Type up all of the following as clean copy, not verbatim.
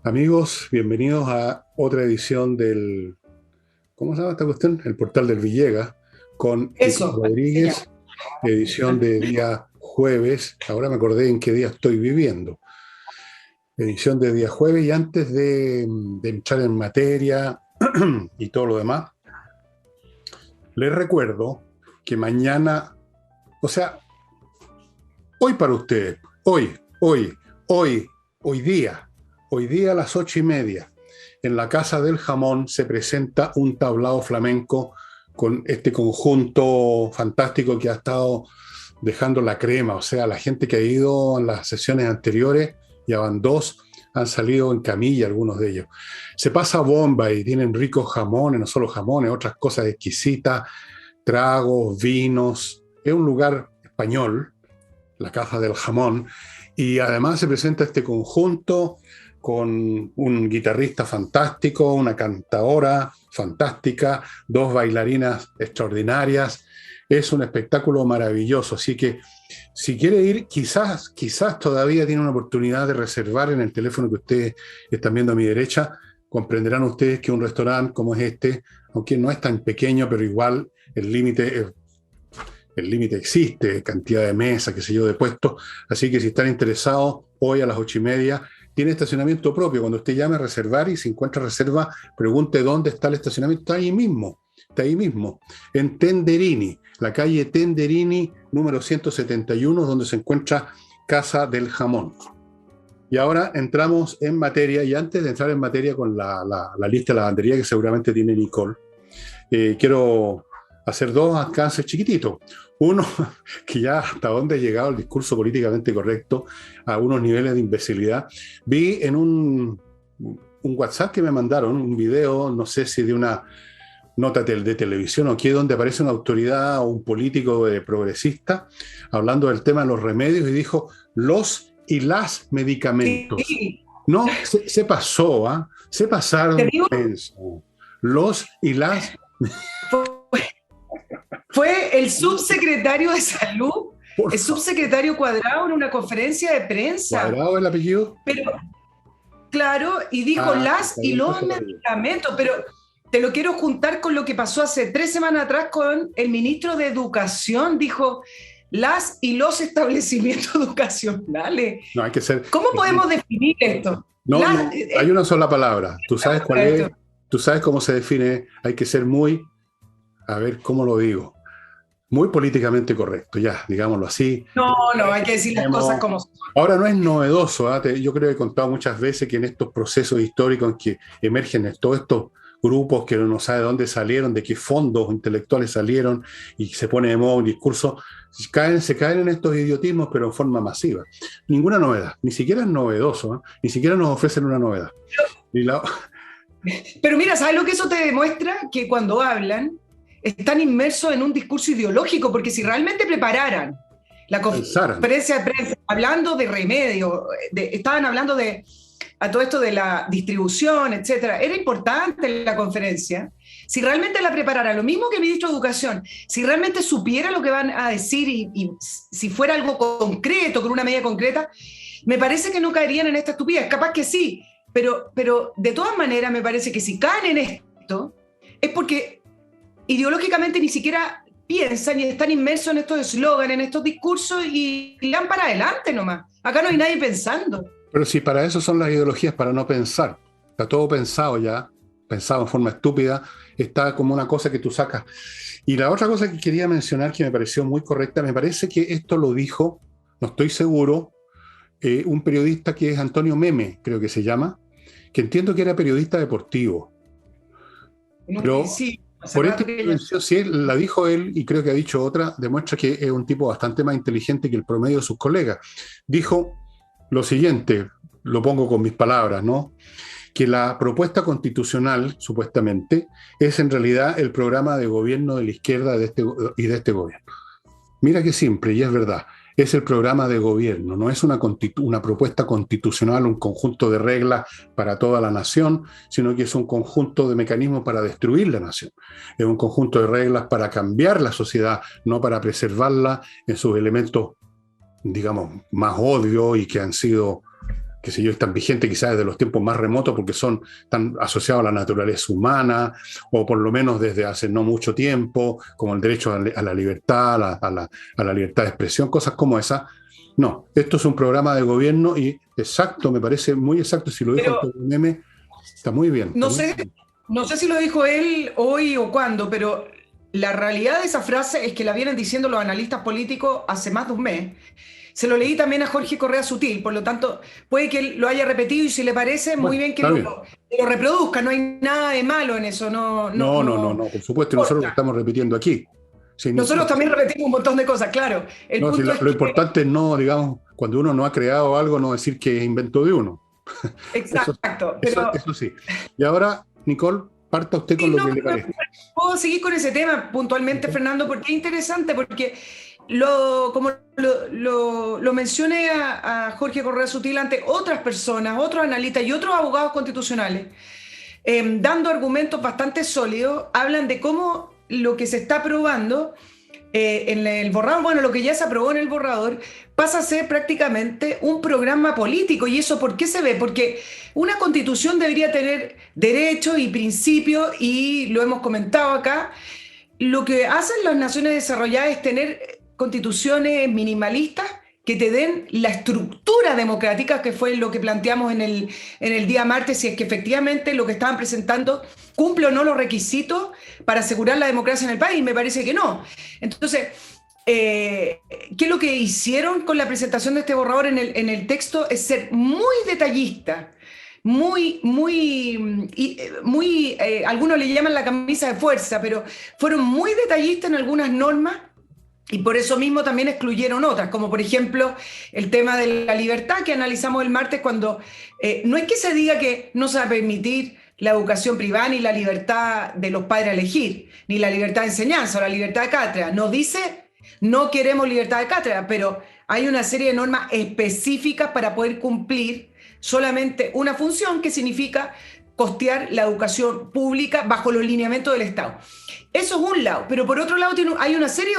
Amigos, bienvenidos a otra edición del, ¿cómo se llama esta cuestión? El portal del Villega, con Nicole Eso, así se llama. Rodríguez, edición de día jueves. Ahora me acordé en qué día estoy viviendo. Edición de día jueves y antes de entrar en materia y todo lo demás, les recuerdo que mañana, o sea, hoy para ustedes, hoy, hoy día a las 8:30, en la Casa del Jamón se presenta un tablao flamenco con este conjunto fantástico que ha estado dejando la crema. O sea, la gente que ha ido en las sesiones anteriores, ya van dos, han salido en camilla algunos de ellos. Se pasa bomba y tienen ricos jamones, no solo jamones, otras cosas exquisitas, tragos, vinos. Es un lugar español, la Casa del Jamón, y además se presenta este conjunto con un guitarrista fantástico, una cantadora fantástica, dos bailarinas extraordinarias. Es un espectáculo maravilloso, así que si quiere ir, quizás todavía tiene una oportunidad de reservar en el teléfono que ustedes están viendo a mi derecha. Comprenderán ustedes que un restaurante como es este, aunque no es tan pequeño, pero igual el límite existe, cantidad de mesas, qué sé yo, de puestos. Así que si están interesados, hoy a las 8:30, tiene estacionamiento propio. Cuando usted llame a reservar y si encuentra reserva, pregunte dónde está el estacionamiento. Está ahí mismo, en Tenderini, la calle Tenderini, número 171, donde se encuentra Casa del Jamón. Y ahora entramos en materia, y antes de entrar en materia con la lista de lavandería que seguramente tiene Nicole, quiero hacer dos alcances chiquititos. Uno, que ya hasta dónde ha llegado el discurso políticamente correcto, a unos niveles de imbecilidad. Vi en un WhatsApp que me mandaron, un video, no sé si de una nota de televisión o qué, donde aparece una autoridad o un político progresista hablando del tema de los remedios y dijo los y las medicamentos. Sí, No, se pasó, ¿ah? Se te pasaron digo, de eso. Los y las. fue, fue el subsecretario de Salud, Por el favor. subsecretario Cuadrado en una conferencia de prensa, ¿Cuadrado el apellido? pero claro, y dijo Ah, las está y bien, los entonces lo digo. medicamentos, pero te lo quiero juntar con lo que pasó hace 3 semanas atrás con el ministro de Educación, dijo las y los establecimientos educacionales. No, hay que ser. ¿Cómo podemos definir esto? No, Las, no, hay una sola palabra. Tú sabes cuál es, tú sabes cómo se define. Hay que ser muy, a ver, ¿cómo lo digo? Muy políticamente correcto, ya, digámoslo así. no, no, hay que decir las cosas Tenemos- como son. Ahora no es novedoso, ¿ah? Yo creo que he contado muchas veces que en estos procesos históricos en que emergen todos estos grupos que uno no sabe de dónde salieron, de qué fondos intelectuales salieron y se pone de moda un discurso, se caen en estos idiotismos, pero en forma masiva. Ninguna novedad, ni siquiera es novedoso, ¿ah? Ni siquiera nos ofrecen una novedad. Y la, Pero mira, ¿sabes lo que eso te demuestra? Que cuando hablan están inmersos en un discurso ideológico, porque si realmente prepararan la pensaran. conferencia de prensa hablando de remedio, estaban hablando de a todo esto de la distribución, etcétera, era importante la conferencia. Si realmente la preparara, lo mismo que el ministro de Educación, si realmente supiera lo que van a decir y si fuera algo concreto, con una medida concreta, me parece que no caerían en esta estupidez. Capaz que sí, pero de todas maneras me parece que si caen en esto es porque ideológicamente ni siquiera piensan y están inmersos en estos eslóganes, en estos discursos y le dan para adelante nomás. Acá no hay nadie pensando. Pero si para eso son las ideologías, para no pensar. Está todo pensado ya, pensado en forma estúpida, está como una cosa que tú sacas. Y la otra cosa que quería mencionar que me pareció muy correcta, me parece que esto lo dijo, no estoy seguro, un periodista que es Antonio Meme, creo que se llama, que entiendo que era periodista deportivo. Pero Sí, hace por esta rato que ya. intervención, si él, la dijo él y creo que ha dicho otra, demuestra que es un tipo bastante más inteligente que el promedio de sus colegas. Dijo lo siguiente, lo pongo con mis palabras, ¿no? Que la propuesta constitucional, supuestamente, es en realidad el programa de gobierno de la izquierda y de este gobierno. Mira qué simple, y es verdad. Es el programa de gobierno, no es una propuesta constitucional, un conjunto de reglas para toda la nación, sino que es un conjunto de mecanismos para destruir la nación. Es un conjunto de reglas para cambiar la sociedad, no para preservarla en sus elementos, digamos, más obvios y que han sido qué sé yo, están vigentes quizás desde los tiempos más remotos porque están asociados a la naturaleza humana, o por lo menos desde hace no mucho tiempo, como el derecho a la libertad, a la libertad de expresión, cosas como esas. No, esto es un programa de gobierno y exacto, me parece muy exacto, si lo dijo Pero Antonio Neme, está muy bien. Está no muy sé, bien. no sé si lo dijo él hoy o cuándo, pero la realidad de esa frase es que la vienen diciendo los analistas políticos hace más de un mes. Se lo leí también a Jorge Correa Sutil, por lo tanto, puede que él lo haya repetido y si le parece, muy Bueno, bien está bien. que lo reproduzca, no hay nada de malo en eso, No, no, no, no, por supuesto, y nosotros lo importa. estamos repitiendo aquí. Sí, Nosotros también repetimos un montón de cosas, claro. El no, sí, punto es lo que, importante es no, digamos, cuando uno no ha creado algo, no decir que es invento de uno. Eso, exacto, pero eso sí. Y ahora, Nicole, parta usted con sí, lo no, que le pero parece. puedo seguir con ese tema puntualmente, Ujú. Fernando, porque es interesante, porque como lo mencioné a Jorge Correa Sutil ante otras personas, otros analistas y otros abogados constitucionales, dando argumentos bastante sólidos, hablan de cómo lo que se está aprobando en el borrador, bueno, lo que ya se aprobó en el borrador, pasa a ser prácticamente un programa político. ¿Y eso por qué se ve? Porque una constitución debería tener derechos y principios, y lo hemos comentado acá. Lo que hacen las naciones desarrolladas es tener constituciones minimalistas que te den la estructura democrática, que fue lo que planteamos en el día martes, si es que efectivamente lo que estaban presentando cumple o no los requisitos para asegurar la democracia en el país. Me parece que no. Entonces, ¿qué es lo que hicieron con la presentación de este borrador en el texto? Es ser muy detallista, algunos le llaman la camisa de fuerza, pero fueron muy detallistas en algunas normas y por eso mismo también excluyeron otras, como por ejemplo el tema de la libertad que analizamos el martes, cuando no es que se diga que no se va a permitir la educación privada ni la libertad de los padres a elegir, ni la libertad de enseñanza o la libertad de cátedra. No dice no queremos libertad de cátedra, pero hay una serie de normas específicas para poder cumplir solamente una función, que significa costear la educación pública bajo los lineamientos del Estado. Eso es un lado, pero por otro lado hay una serie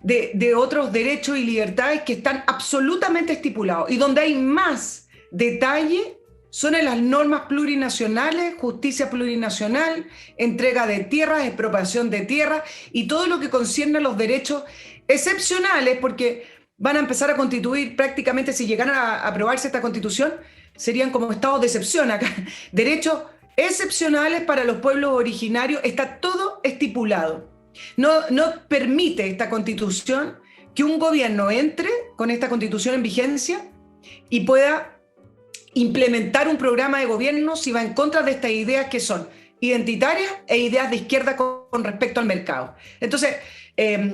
de otros derechos y libertades que están absolutamente estipulados y donde hay más detalle son en las normas plurinacionales, justicia plurinacional, entrega de tierras, expropiación de tierras y todo lo que concierne a los derechos excepcionales, porque van a empezar a constituir prácticamente, si llegaran a aprobarse esta constitución, serían como estados de excepción acá. Derechos excepcionales para los pueblos originarios, está todo estipulado. No permite esta constitución que un gobierno entre con esta constitución en vigencia y pueda implementar un programa de gobierno si va en contra de estas ideas que son identitarias e ideas de izquierda con respecto al mercado. Entonces,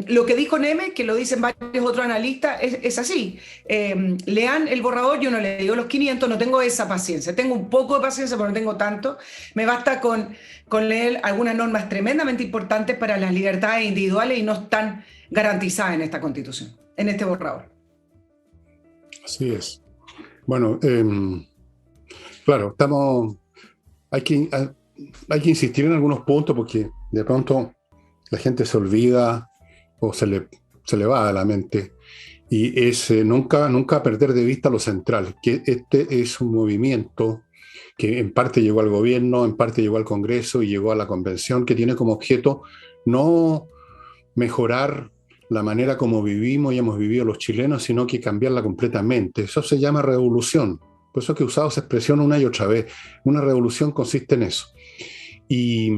lo que dijo Neme, que lo dicen varios otros analistas, es así. Lean el borrador, yo no le digo los 500, no tengo esa paciencia. Tengo un poco de paciencia, pero no tengo tanto. Me basta con leer algunas normas tremendamente importantes para las libertades individuales y no están garantizadas en esta Constitución, en este borrador. Así es. Bueno, claro, hay que insistir en algunos puntos porque de pronto la gente se olvida o se le va a la mente y es nunca perder de vista lo central, que este es un movimiento que en parte llegó al gobierno, en parte llegó al Congreso y llegó a la Convención, que tiene como objeto no mejorar la manera como vivimos y hemos vivido los chilenos, sino que cambiarla completamente. Eso se llama revolución. Por eso que he usado esa expresión una y otra vez. Una revolución consiste en eso. Y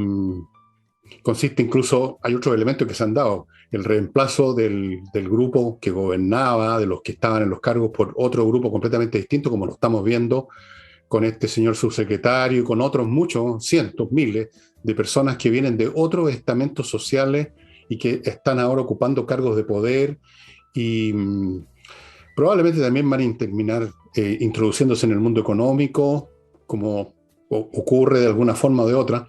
consiste incluso, hay otros elementos que se han dado, el reemplazo del grupo que gobernaba, de los que estaban en los cargos, por otro grupo completamente distinto, como lo estamos viendo con este señor subsecretario y con otros muchos, cientos, miles de personas que vienen de otros estamentos sociales y que están ahora ocupando cargos de poder y probablemente también van a terminar introduciéndose en el mundo económico, como ocurre de alguna forma o de otra.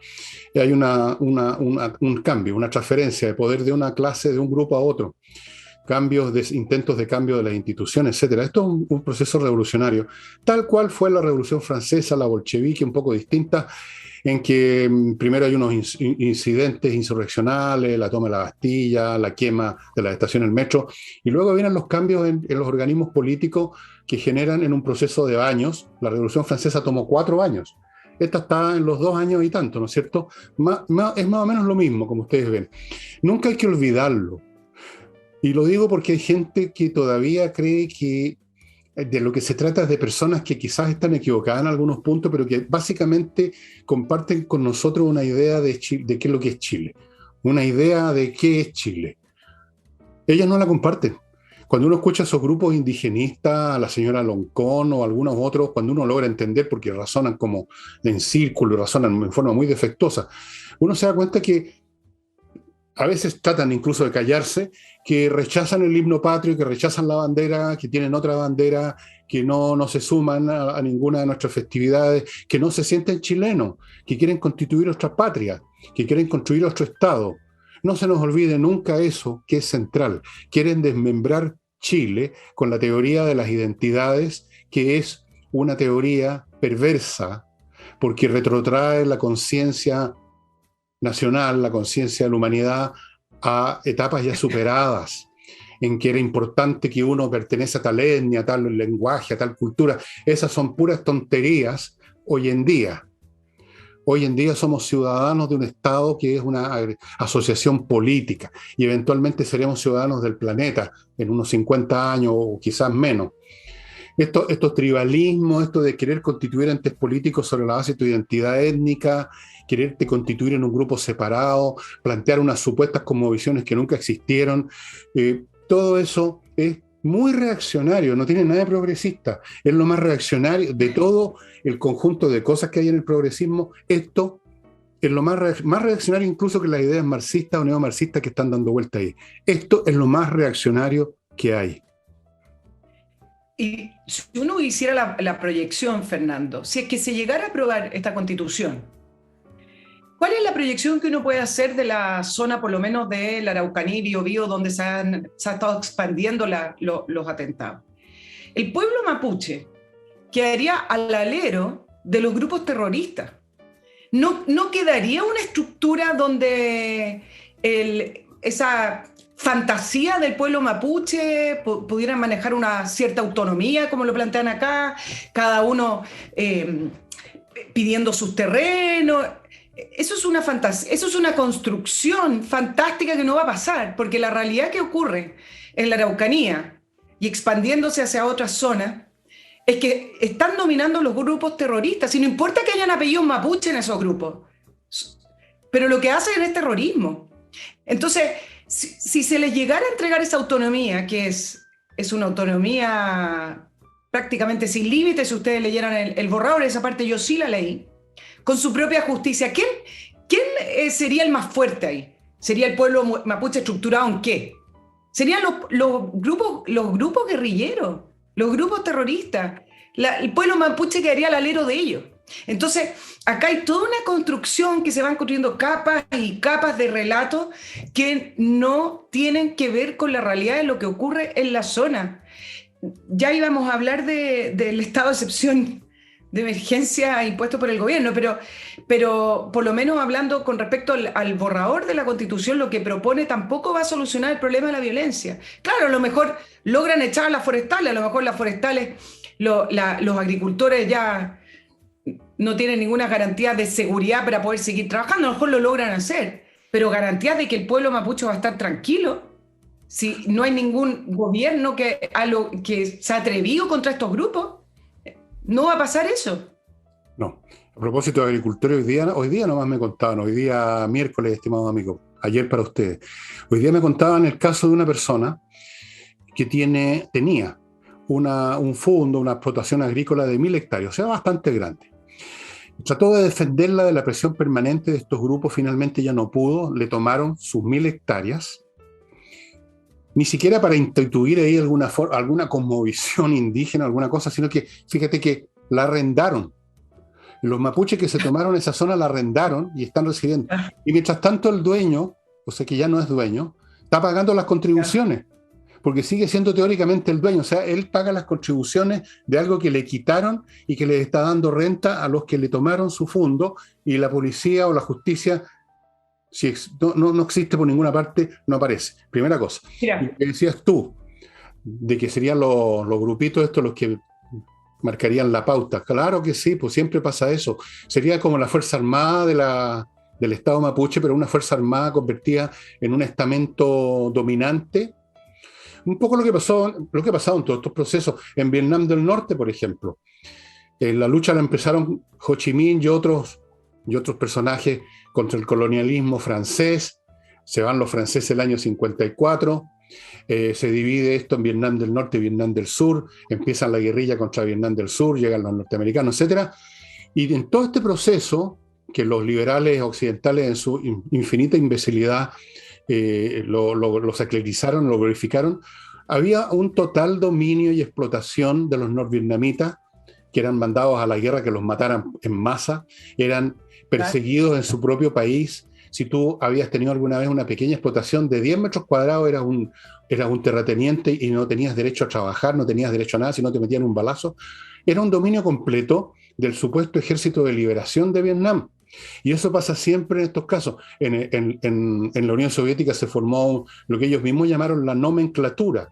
Y hay un cambio, una transferencia de poder de una clase, de un grupo a otro, intentos de cambio de las instituciones, etcétera. Esto es un proceso revolucionario, tal cual fue la Revolución Francesa, la bolchevique, un poco distinta, en que primero hay unos incidentes insurreccionales, la toma de la Bastilla, la quema de la estación del metro, y luego vienen los cambios en los organismos políticos que generan en un proceso de años. La Revolución Francesa tomó 4 años. Esta está en los 2 años y tanto, ¿no es cierto? Es más o menos lo mismo, como ustedes ven. Nunca hay que olvidarlo. Y lo digo porque hay gente que todavía cree que de lo que se trata es de personas que quizás están equivocadas en algunos puntos, pero que básicamente comparten con nosotros una idea de qué es lo que es Chile, una idea de qué es Chile. Ellas no la comparten. Cuando uno escucha a esos grupos indigenistas, a la señora Loncón o a algunos otros, cuando uno logra entender, porque razonan como en círculo, razonan en forma muy defectuosa, uno se da cuenta que a veces tratan incluso de callarse, que rechazan el himno patrio, que rechazan la bandera, que tienen otra bandera, que no se suman a ninguna de nuestras festividades, que no se sienten chilenos, que quieren constituir otra patria, que quieren construir otro Estado. No se nos olvide nunca eso que es central. Quieren desmembrar Chile con la teoría de las identidades, que es una teoría perversa, porque retrotrae la conciencia nacional, la conciencia de la humanidad, a etapas ya superadas, en que era importante que uno pertenece a tal etnia, a tal lenguaje, a tal cultura. Esas son puras tonterías hoy en día. Hoy en día somos ciudadanos de un Estado que es una asociación política y eventualmente seremos ciudadanos del planeta en unos 50 años o quizás menos. Estos tribalismos, esto de querer constituir entes políticos sobre la base de tu identidad étnica, quererte constituir en un grupo separado, plantear unas supuestas cosmovisiones que nunca existieron, todo eso es muy reaccionario, no tiene nada de progresista. Es lo más reaccionario de todo el conjunto de cosas que hay en el progresismo. Esto es lo más reaccionario incluso que las ideas marxistas o neomarxistas que están dando vuelta ahí. Esto es lo más reaccionario que hay. Y si uno hiciera la proyección, Fernando, si es que se llegara a aprobar esta Constitución, ¿cuál es la proyección que uno puede hacer de la zona, por lo menos de la Araucanía y Biobío, donde se han estado expandiendo los atentados? El pueblo mapuche quedaría al alero de los grupos terroristas. No quedaría una estructura donde esa fantasía del pueblo mapuche pudieran manejar una cierta autonomía, como lo plantean acá, cada uno pidiendo sus terrenos. Eso es una fantasía, eso es una construcción fantástica que no va a pasar, porque la realidad que ocurre en la Araucanía y expandiéndose hacia otras zonas es que están dominando los grupos terroristas, y no importa que hayan apellidos mapuche en esos grupos, pero lo que hacen es terrorismo. Entonces, si se les llegara a entregar esa autonomía, que es una autonomía prácticamente sin límites, si ustedes leyeran el borrador, esa parte yo sí la leí, con su propia justicia, ¿quién sería el más fuerte ahí? ¿Sería el pueblo mapuche estructurado en qué? Serían los grupos guerrilleros, los grupos terroristas. El pueblo mapuche quedaría al alero de ellos. Entonces, acá hay toda una construcción que se van construyendo capas y capas de relatos que no tienen que ver con la realidad de lo que ocurre en la zona. Ya íbamos a hablar del estado de excepción, de emergencia impuesto por el gobierno, pero por lo menos hablando con respecto al borrador de la Constitución, lo que propone tampoco va a solucionar el problema de la violencia. Claro, a lo mejor logran echar a las forestales, a lo mejor las forestales, los agricultores ya no tienen ninguna garantía de seguridad para poder seguir trabajando, a lo mejor lo logran hacer, pero garantías de que el pueblo mapuche va a estar tranquilo si no hay ningún gobierno que se ha atrevido contra estos grupos. No va a pasar eso. No. A propósito de agricultores, hoy día nomás me contaban, hoy día miércoles, estimados amigos, ayer para ustedes, hoy día me contaban el caso de una persona que tenía un fondo, una explotación agrícola de 1.000 hectáreas, o sea, bastante grande. Trató de defenderla de la presión permanente de estos grupos, finalmente ya no pudo, le tomaron sus 1.000 hectáreas, ni siquiera para instituir ahí alguna cosmovisión indígena, alguna cosa, sino que, fíjate que la arrendaron. Los mapuches que se tomaron esa zona la arrendaron y están residiendo. Y mientras tanto el dueño, o sea que ya no es dueño, está pagando las contribuciones. porque sigue siendo teóricamente el dueño. O sea, él paga las contribuciones de algo que le quitaron y que le está dando renta a los que le tomaron su fondo, y la policía o la justicia, si no existe por ninguna parte, no aparece. Primera cosa. Mira. Y lo que decías tú, de que serían los grupitos estos los que marcarían la pauta. Claro que sí, pues siempre pasa eso. Sería como la Fuerza Armada del Estado mapuche, pero una Fuerza Armada convertida en un estamento dominante. Un poco lo que ha pasado en todos estos procesos. En Vietnam del Norte, por ejemplo, la lucha la empezaron Ho Chi Minh y otros personajes contra el colonialismo francés. Se van los franceses el año 54. Se divide esto en Vietnam del Norte y Vietnam del Sur. Empieza la guerrilla contra Vietnam del Sur, llegan los norteamericanos, etc. Y en todo este proceso, que los liberales occidentales en su infinita imbecilidad lo sacralizaron, lo glorificaron, había un total dominio y explotación de los norvietnamitas, que eran mandados a la guerra, que los mataran en masa, eran perseguidos en su propio país. Si tú habías tenido alguna vez una pequeña explotación de 10 metros cuadrados, eras un terrateniente y no tenías derecho a trabajar, no tenías derecho a nada si no te metían un balazo. Era un dominio completo del supuesto ejército de liberación de Vietnam. Y eso pasa siempre en estos casos. En la Unión Soviética se formó lo que ellos mismos llamaron la nomenclatura,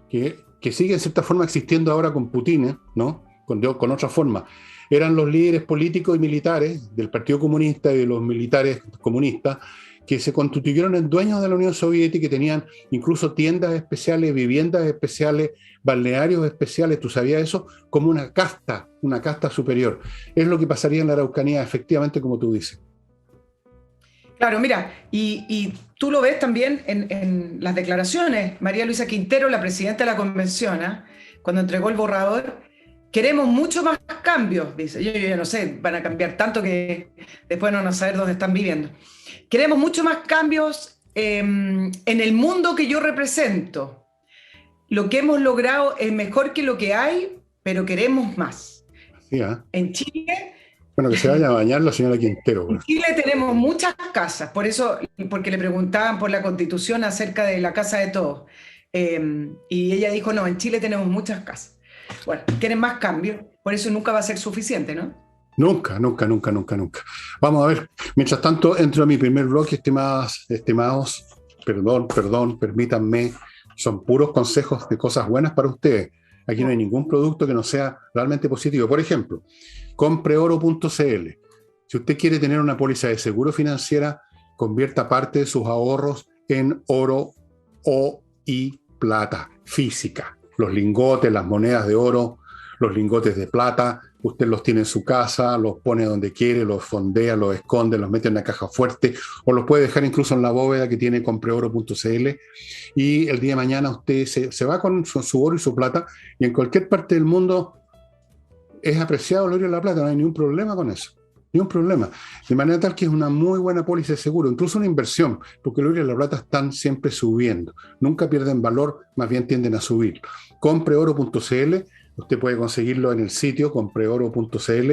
que sigue en cierta forma existiendo ahora con Putin, ¿no? Con otra forma. Eran los líderes políticos y militares del Partido Comunista y de los militares comunistas que se constituyeron en dueños de la Unión Soviética, y tenían incluso tiendas especiales, viviendas especiales, balnearios especiales. ¿Tú sabías eso? Como una casta superior. Es lo que pasaría en la Araucanía, efectivamente, como tú dices. Claro, mira, y tú lo ves también en las declaraciones. María Luisa Quintero, la presidenta de la convención, cuando entregó el borrador: queremos mucho más cambios, dice. Yo no sé, van a cambiar tanto que después no van a saber dónde están viviendo. Queremos mucho más cambios en el mundo que yo represento. Lo que hemos logrado es mejor que lo que hay, pero queremos más. Sí, En Chile... Bueno, que se vaya a bañar la señora Quintero. En Chile tenemos muchas casas, porque le preguntaban por la Constitución acerca de la casa de todos. Y ella dijo, no, en Chile tenemos muchas casas. Bueno, quieren más cambios, por eso nunca va a ser suficiente, ¿no? Nunca. Vamos a ver. Mientras tanto, entro a mi primer bloque, estimados. Perdón, permítanme. Son puros consejos de cosas buenas para ustedes. Aquí no hay ningún producto que no sea realmente positivo. Por ejemplo, compreoro.cl. Si usted quiere tener una póliza de seguro financiera, convierta parte de sus ahorros en oro y plata física. Los lingotes, las monedas de oro, los lingotes de plata, usted los tiene en su casa, los pone donde quiere, los fondea, los esconde, los mete en una caja fuerte, o los puede dejar incluso en la bóveda que tiene compreoro.cl, y el día de mañana usted se va con su oro y su plata, y en cualquier parte del mundo es apreciado el oro y la plata, no hay ningún problema con eso. Ni un problema. De manera tal que es una muy buena póliza de seguro, incluso una inversión, porque el oro y la plata están siempre subiendo. Nunca pierden valor, más bien tienden a subir. Compreoro.cl, usted puede conseguirlo en el sitio compreoro.cl,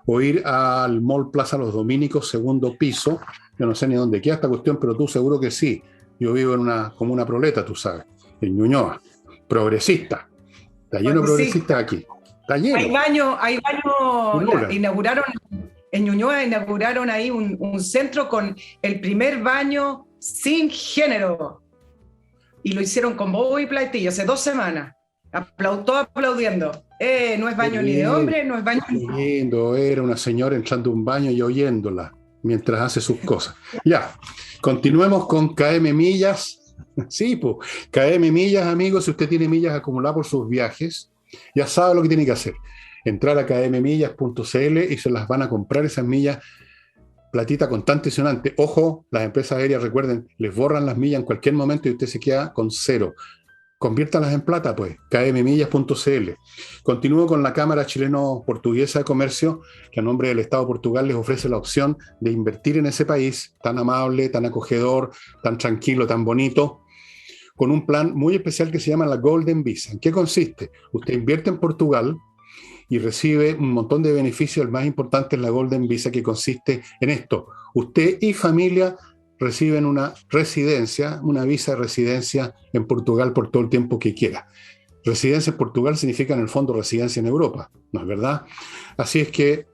o ir al Mall Plaza Los Dominicos, segundo piso. Yo no sé ni dónde queda esta cuestión, pero tú seguro que sí. Yo vivo como una proleta, tú sabes, en Ñuñoa. Progresista. Está lleno de progresistas aquí. Está lleno. Hay baño, inauguraron... En Ñuñoa inauguraron ahí un centro con el primer baño sin género. Y lo hicieron con bombo y platillo hace 2 semanas. Todo aplaudiendo. No es baño ni de hombre, no es baño ni de... Lindo, era una señora entrando a un baño y oyéndola mientras hace sus cosas. Ya, continuemos con KM Millas. Sí, pues, KM Millas, amigos, si usted tiene millas acumuladas por sus viajes, ya sabe lo que tiene que hacer. Entrar a kmmillas.cl y se las van a comprar esas millas, platita constante y sonante. Ojo, las empresas aéreas, recuerden, les borran las millas en cualquier momento y usted se queda con cero. Conviértalas en plata, pues, kmmillas.cl. Continúo con la Cámara Chileno-Portuguesa de Comercio, que a nombre del Estado de Portugal les ofrece la opción de invertir en ese país tan amable, tan acogedor, tan tranquilo, tan bonito, con un plan muy especial que se llama la Golden Visa. ¿En qué consiste? Usted invierte en Portugal y recibe un montón de beneficios. El más importante es la Golden Visa, que consiste en esto: usted y familia reciben una residencia, una visa de residencia en Portugal por todo el tiempo que quiera. Residencia en Portugal significa en el fondo residencia en Europa, ¿no es verdad? Así es que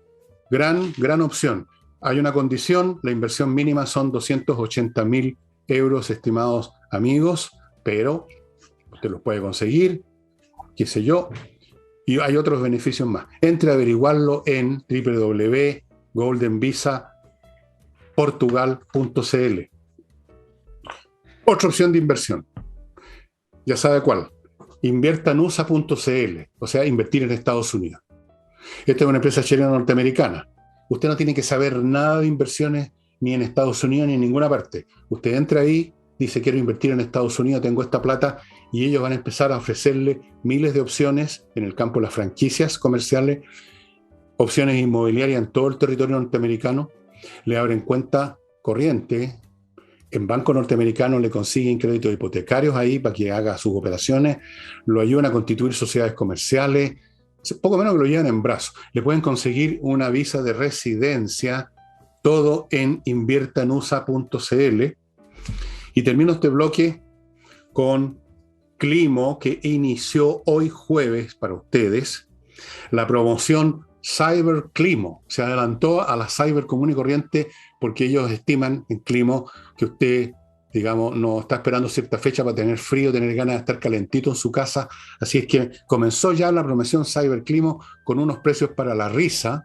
gran opción. Hay una condición, la inversión mínima son 280.000 euros, estimados amigos, pero usted los puede conseguir, qué sé yo, y hay otros beneficios más. Entre a averiguarlo en www.goldenvisaportugal.cl. Otra opción de inversión, ya sabe cuál, inviertanusa.cl, o sea, invertir en Estados Unidos. Esta es una empresa chilena norteamericana. Usted no tiene que saber nada de inversiones ni en Estados Unidos ni en ninguna parte. Usted entra ahí, dice quiero invertir en Estados Unidos, tengo esta plata, y ellos van a empezar a ofrecerle miles de opciones en el campo de las franquicias comerciales, opciones inmobiliarias en todo el territorio norteamericano. Le abren cuenta corriente en bancos norteamericanos, le consiguen créditos hipotecarios ahí para que haga sus operaciones, lo ayudan a constituir sociedades comerciales, poco menos que lo llevan en brazos. Le pueden conseguir una visa de residencia, todo en inviertanusa.cl. Y termino este bloque con Climo, que inició hoy jueves para ustedes la promoción Cyber Climo. Se adelantó a la Cyber común y corriente porque ellos estiman en Climo que usted, digamos, no está esperando cierta fecha para tener frío, tener ganas de estar calentito en su casa. Así es que comenzó ya la promoción Cyber Climo con unos precios para la risa,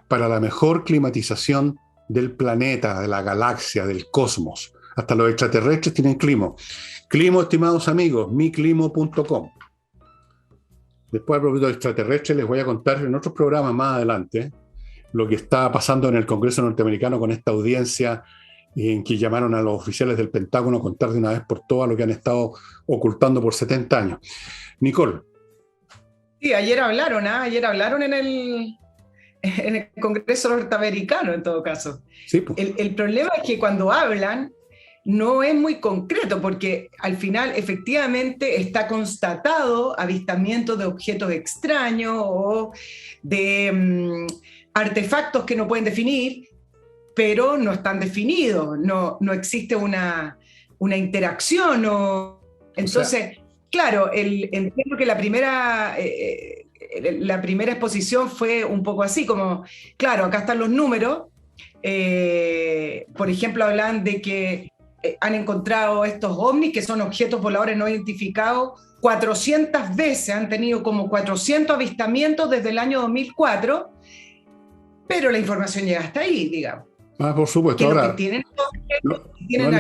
para la mejor climatización del planeta, de la galaxia, del cosmos. Hasta los extraterrestres tienen Climo. Climo, estimados amigos, miclimo.com. Después, a propósito de extraterrestres, les voy a contar en otros programas más adelante lo que está pasando en el Congreso norteamericano con esta audiencia en que llamaron a los oficiales del Pentágono a contar de una vez por todas lo que han estado ocultando por 70 años. Nicole. Sí, ayer hablaron en el Congreso norteamericano, en todo caso. Sí, pues. El problema es que cuando hablan no es muy concreto, porque al final efectivamente está constatado avistamiento de objetos extraños o de artefactos que no pueden definir, pero no están definidos, no existe una interacción. Entonces, claro, entiendo que la primera exposición fue un poco así, como, claro, acá están los números. Por ejemplo, hablan de que han encontrado estos ovnis, que son objetos voladores no identificados, 400 veces, han tenido como 400 avistamientos desde el año 2004, pero la información llega hasta ahí, digamos. Por supuesto. Que ahora, lo que tienen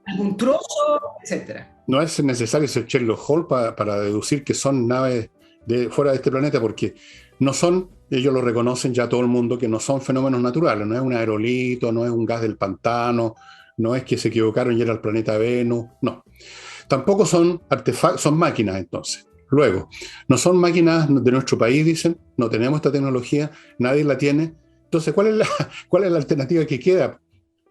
algún trozo, etcétera. No es necesario ser Sherlock Holmes para deducir que son naves de fuera de este planeta, porque no son, ellos lo reconocen ya todo el mundo, que no son fenómenos naturales, no es un aerolito, no es un gas del pantano, no es que se equivocaron y era el planeta Venus, no. Tampoco son artefactos, son máquinas entonces. Luego, no son máquinas de nuestro país, dicen, no tenemos esta tecnología, nadie la tiene. Entonces, ¿cuál es la alternativa que queda?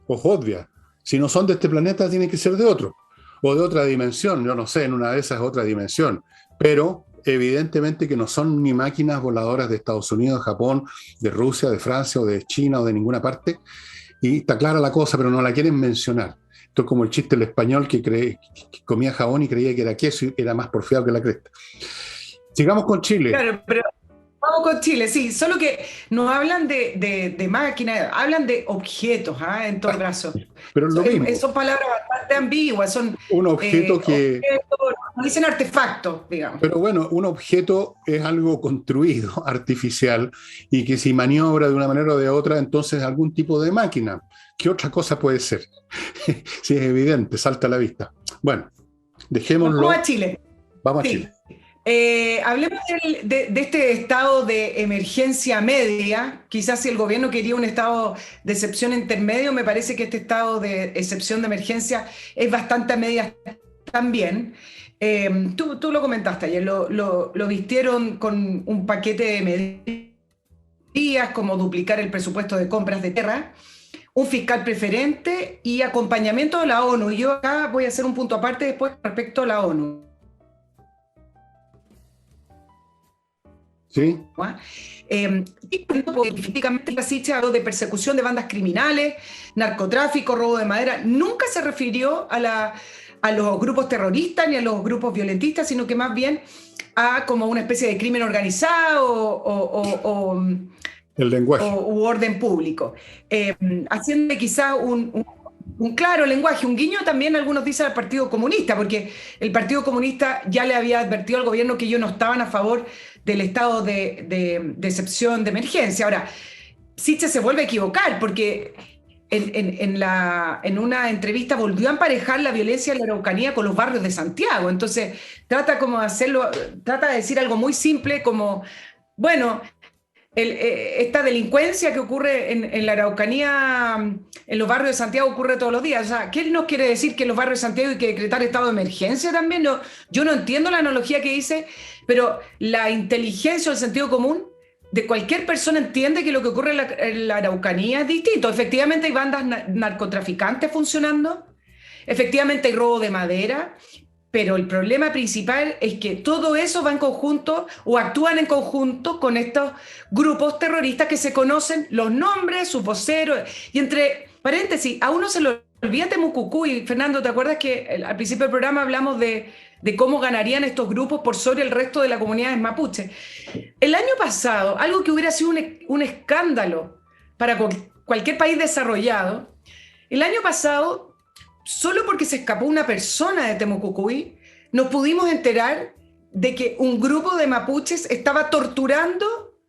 Ojo, obvia. Si no son de este planeta, tienen que ser de otro, o de otra dimensión, yo no sé, en una de esas otra dimensión, pero evidentemente que no son ni máquinas voladoras de Estados Unidos, de Japón, de Rusia, de Francia, o de China, o de ninguna parte, y está clara la cosa, pero no la quieren mencionar. Esto es como el chiste del español que comía jabón y creía que era queso y era más porfiado que la cresta. Sigamos con Chile. Claro, pero vamos con Chile, sí, solo que no hablan de máquinas, hablan de objetos, en todo caso. Pero es lo mismo. Son palabras bastante ambiguas, son un objeto que... no dicen artefactos, digamos. Pero bueno, un objeto es algo construido, artificial, y que si maniobra de una manera o de otra, entonces algún tipo de máquina. ¿Qué otra cosa puede ser? Si es evidente, salta a la vista. Bueno, dejémoslo. Vamos a Chile. Vamos a Sí. Chile. Hablemos de este estado de emergencia media. Quizás si el gobierno quería un estado de excepción intermedio, me parece que este estado de excepción de emergencia es bastante a medias también. Tú lo comentaste ayer, lo vistieron con un paquete de medidas como duplicar el presupuesto de compras de tierra, un fiscal preferente y acompañamiento de la ONU. Y yo acá voy a hacer un punto aparte después respecto a la ONU. Sí. Específicamente la Siche habló de persecución de bandas criminales, narcotráfico, robo de madera. Nunca se refirió a los grupos terroristas ni a los grupos violentistas, sino que más bien a como una especie de crimen organizado o el lenguaje. U orden público. Haciendo quizá un claro lenguaje, un guiño también algunos dicen al Partido Comunista, porque el Partido Comunista ya le había advertido al gobierno que ellos no estaban a favor del estado de excepción de emergencia. Ahora, Siche se vuelve a equivocar, porque en una entrevista volvió a emparejar la violencia en la Araucanía con los barrios de Santiago. Entonces, trata de decir algo muy simple como, bueno, esta delincuencia que ocurre en la Araucanía, en los barrios de Santiago, ocurre todos los días. O sea, ¿qué nos quiere decir que en los barrios de Santiago hay que decretar estado de emergencia también? No, yo no entiendo la analogía que dice, pero la inteligencia o el sentido común de cualquier persona entiende que lo que ocurre en la Araucanía es distinto. Efectivamente hay bandas narcotraficantes funcionando, efectivamente hay robo de madera, pero el problema principal es que todo eso va en conjunto o actúan en conjunto con estos grupos terroristas que se conocen los nombres, sus voceros, y entre paréntesis, a uno se lo olvida Temucucuy. Fernando, ¿te acuerdas que al principio del programa hablamos de cómo ganarían estos grupos por sobre el resto de la comunidad mapuche? El año pasado, algo que hubiera sido un escándalo para cualquier país desarrollado, el año pasado, solo porque se escapó una persona de Temucucuy, nos pudimos enterar de que un grupo de mapuches estaba torturando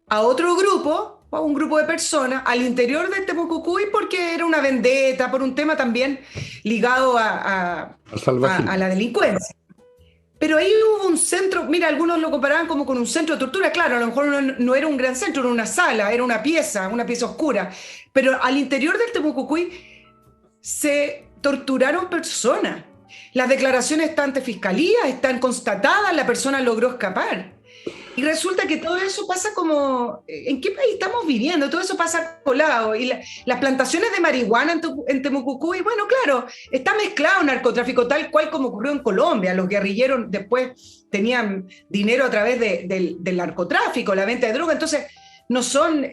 a otro grupo, a un grupo de personas, al interior de Temucucuy, porque era una vendetta, por un tema también ligado a la delincuencia. Pero ahí hubo un centro, mira, algunos lo comparaban como con un centro de tortura. Claro, a lo mejor no era un gran centro, era una sala, era una pieza oscura. Pero al interior del Temucucuy se torturaron personas. Las declaraciones están ante fiscalía, están constatadas, la persona logró escapar. Y resulta que todo eso pasa como... ¿En qué país estamos viviendo? Todo eso pasa colado. Y las plantaciones de marihuana en Temucucuy, bueno, claro, está mezclado narcotráfico tal cual como ocurrió en Colombia. Los guerrilleros después tenían dinero a través del narcotráfico, la venta de droga. Entonces, no son...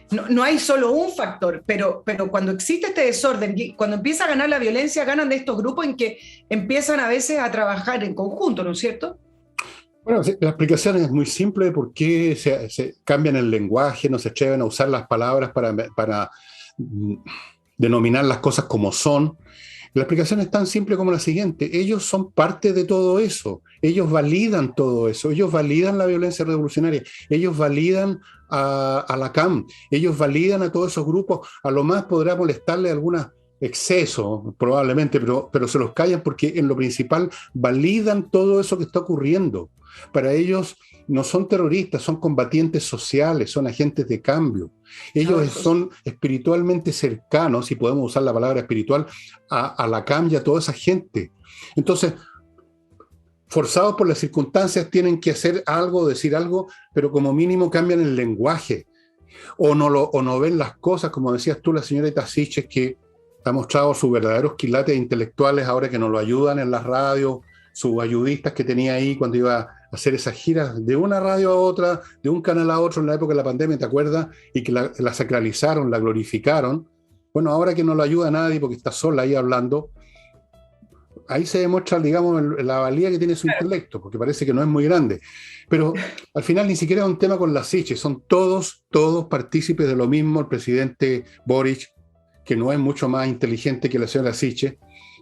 No hay solo un factor, pero cuando existe este desorden, cuando empieza a ganar la violencia, ganan de estos grupos en que empiezan a veces a trabajar en conjunto, ¿no es cierto? Bueno, la explicación es muy simple de por qué se cambian el lenguaje, no se atreven a usar las palabras para denominar las cosas como son. La explicación es tan simple como la siguiente: ellos son parte de todo eso, ellos validan todo eso, ellos validan la violencia revolucionaria, ellos validan a la CAM, ellos validan a todos esos grupos. A lo más podrá molestarle algunos excesos, probablemente, pero se los callan porque en lo principal validan todo eso que está ocurriendo. Para ellos no son terroristas, son combatientes sociales, son agentes de cambio. Ellos son espiritualmente cercanos, si podemos usar la palabra espiritual, a la CAM y a toda esa gente. Entonces, forzados por las circunstancias, tienen que hacer algo, decir algo, pero como mínimo cambian el lenguaje. O no ven las cosas, como decías tú, la señorita Siches, que ha mostrado sus verdaderos quilates intelectuales ahora que nos lo ayudan en las radios, sus ayudistas que tenía ahí cuando iba a hacer esas giras de una radio a otra, de un canal a otro en la época de la pandemia, ¿te acuerdas? Y que la sacralizaron, la glorificaron. Bueno, ahora que no lo ayuda a nadie porque está sola ahí hablando, ahí se demuestra, digamos, la valía que tiene su intelecto, porque parece que no es muy grande. Pero al final ni siquiera es un tema con las Siches, son todos partícipes de lo mismo. El presidente Boric, que no es mucho más inteligente que la señora Siches,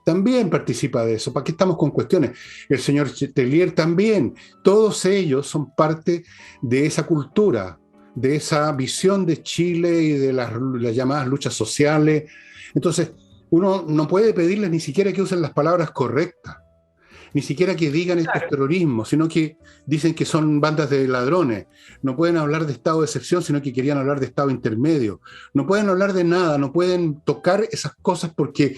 también participa de eso. ¿Para qué estamos con cuestiones? El señor Chetelier también. Todos ellos son parte de esa cultura, de esa visión de Chile y de las llamadas luchas sociales. Entonces, uno no puede pedirles ni siquiera que usen las palabras correctas, ni siquiera que digan esto es terrorismo, sino que dicen que son bandas de ladrones. No pueden hablar de estado de excepción, sino que querían hablar de estado intermedio. No pueden hablar de nada, no pueden tocar esas cosas porque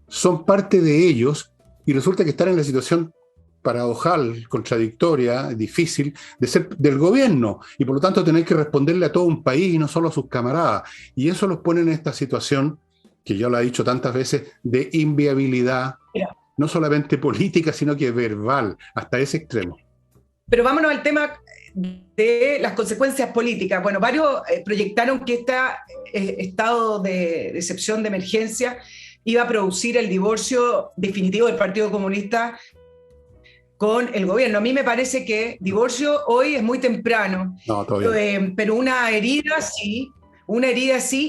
son parte de ellos, y resulta que están en la situación paradojal, contradictoria, difícil, de ser del gobierno, y por lo tanto tener que responderle a todo un país y no solo a sus camaradas. Y eso los pone en esta situación, que yo lo he dicho tantas veces, de inviabilidad, no solamente política, sino que verbal, hasta ese extremo. Pero vámonos al tema de las consecuencias políticas. Bueno, varios proyectaron que este estado de excepción de emergencia iba a producir el divorcio definitivo del Partido Comunista con el gobierno. A mí me parece que divorcio hoy es muy temprano, No, todavía. pero una herida sí,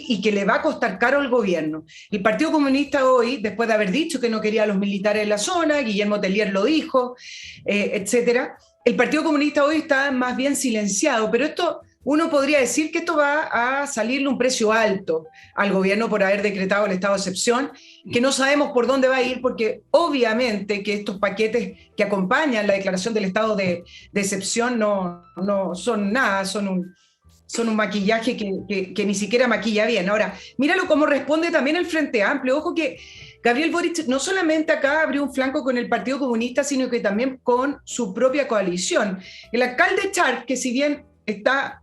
y que le va a costar caro al gobierno. El Partido Comunista hoy, después de haber dicho que no quería a los militares en la zona, Guillermo Tellier lo dijo, etcétera, el Partido Comunista hoy está más bien silenciado, pero esto, uno podría decir que esto va a salirle un precio alto al gobierno por haber decretado el estado de excepción, que no sabemos por dónde va a ir, porque obviamente que estos paquetes que acompañan la declaración del estado de excepción no son nada, son un maquillaje que ni siquiera maquilla bien. Ahora, míralo cómo responde también el Frente Amplio. Ojo que Gabriel Boric no solamente acá abrió un flanco con el Partido Comunista, sino que también con su propia coalición. El alcalde Char, que si bien está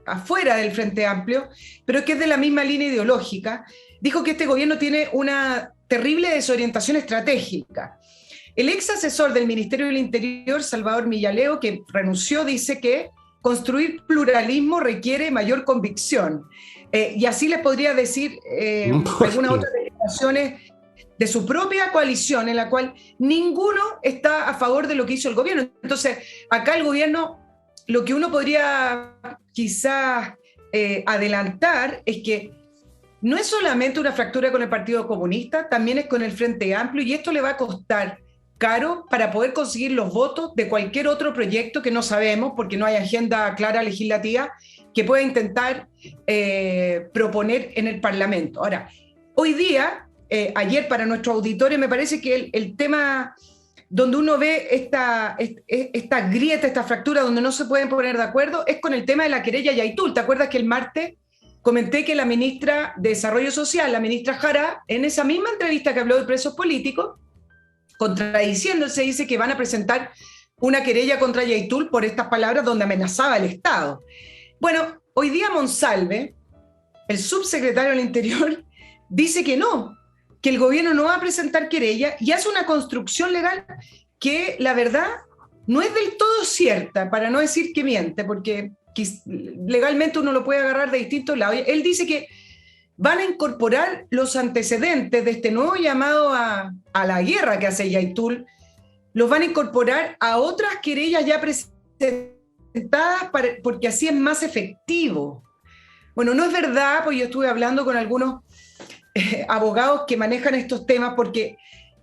afuera del Frente Amplio, pero que es de la misma línea ideológica, dijo que este gobierno tiene una terrible desorientación estratégica. El ex asesor del Ministerio del Interior, Salvador Millaleo, que renunció, dice que construir pluralismo requiere mayor convicción. Y así les podría decir algunas otras declaraciones de su propia coalición, en la cual ninguno está a favor de lo que hizo el gobierno. Entonces, acá el gobierno, lo que uno podría quizás adelantar es que no es solamente una fractura con el Partido Comunista, también es con el Frente Amplio, y esto le va a costar caro para poder conseguir los votos de cualquier otro proyecto que no sabemos, porque no hay agenda clara legislativa, que pueda intentar proponer en el Parlamento. Ahora, hoy día, ayer para nuestros auditores, me parece que el tema donde uno ve esta grieta, esta fractura, donde no se pueden poner de acuerdo, es con el tema de la querella Yaitul. ¿Te acuerdas que el martes comenté que la ministra de Desarrollo Social, la ministra Jara, en esa misma entrevista que habló de presos políticos, contradiciéndose, dice que van a presentar una querella contra Yaitul por estas palabras donde amenazaba al Estado? Bueno, hoy día Monsalve, el subsecretario del Interior, dice que no, que el gobierno no va a presentar querella, y hace una construcción legal que la verdad no es del todo cierta, para no decir que miente, porque legalmente uno lo puede agarrar de distintos lados. Él dice que van a incorporar los antecedentes de este nuevo llamado a la guerra que hace Yaitul, los van a incorporar a otras querellas ya presentadas porque así es más efectivo. Bueno, no es verdad, pues yo estuve hablando con algunos abogados que manejan estos temas, porque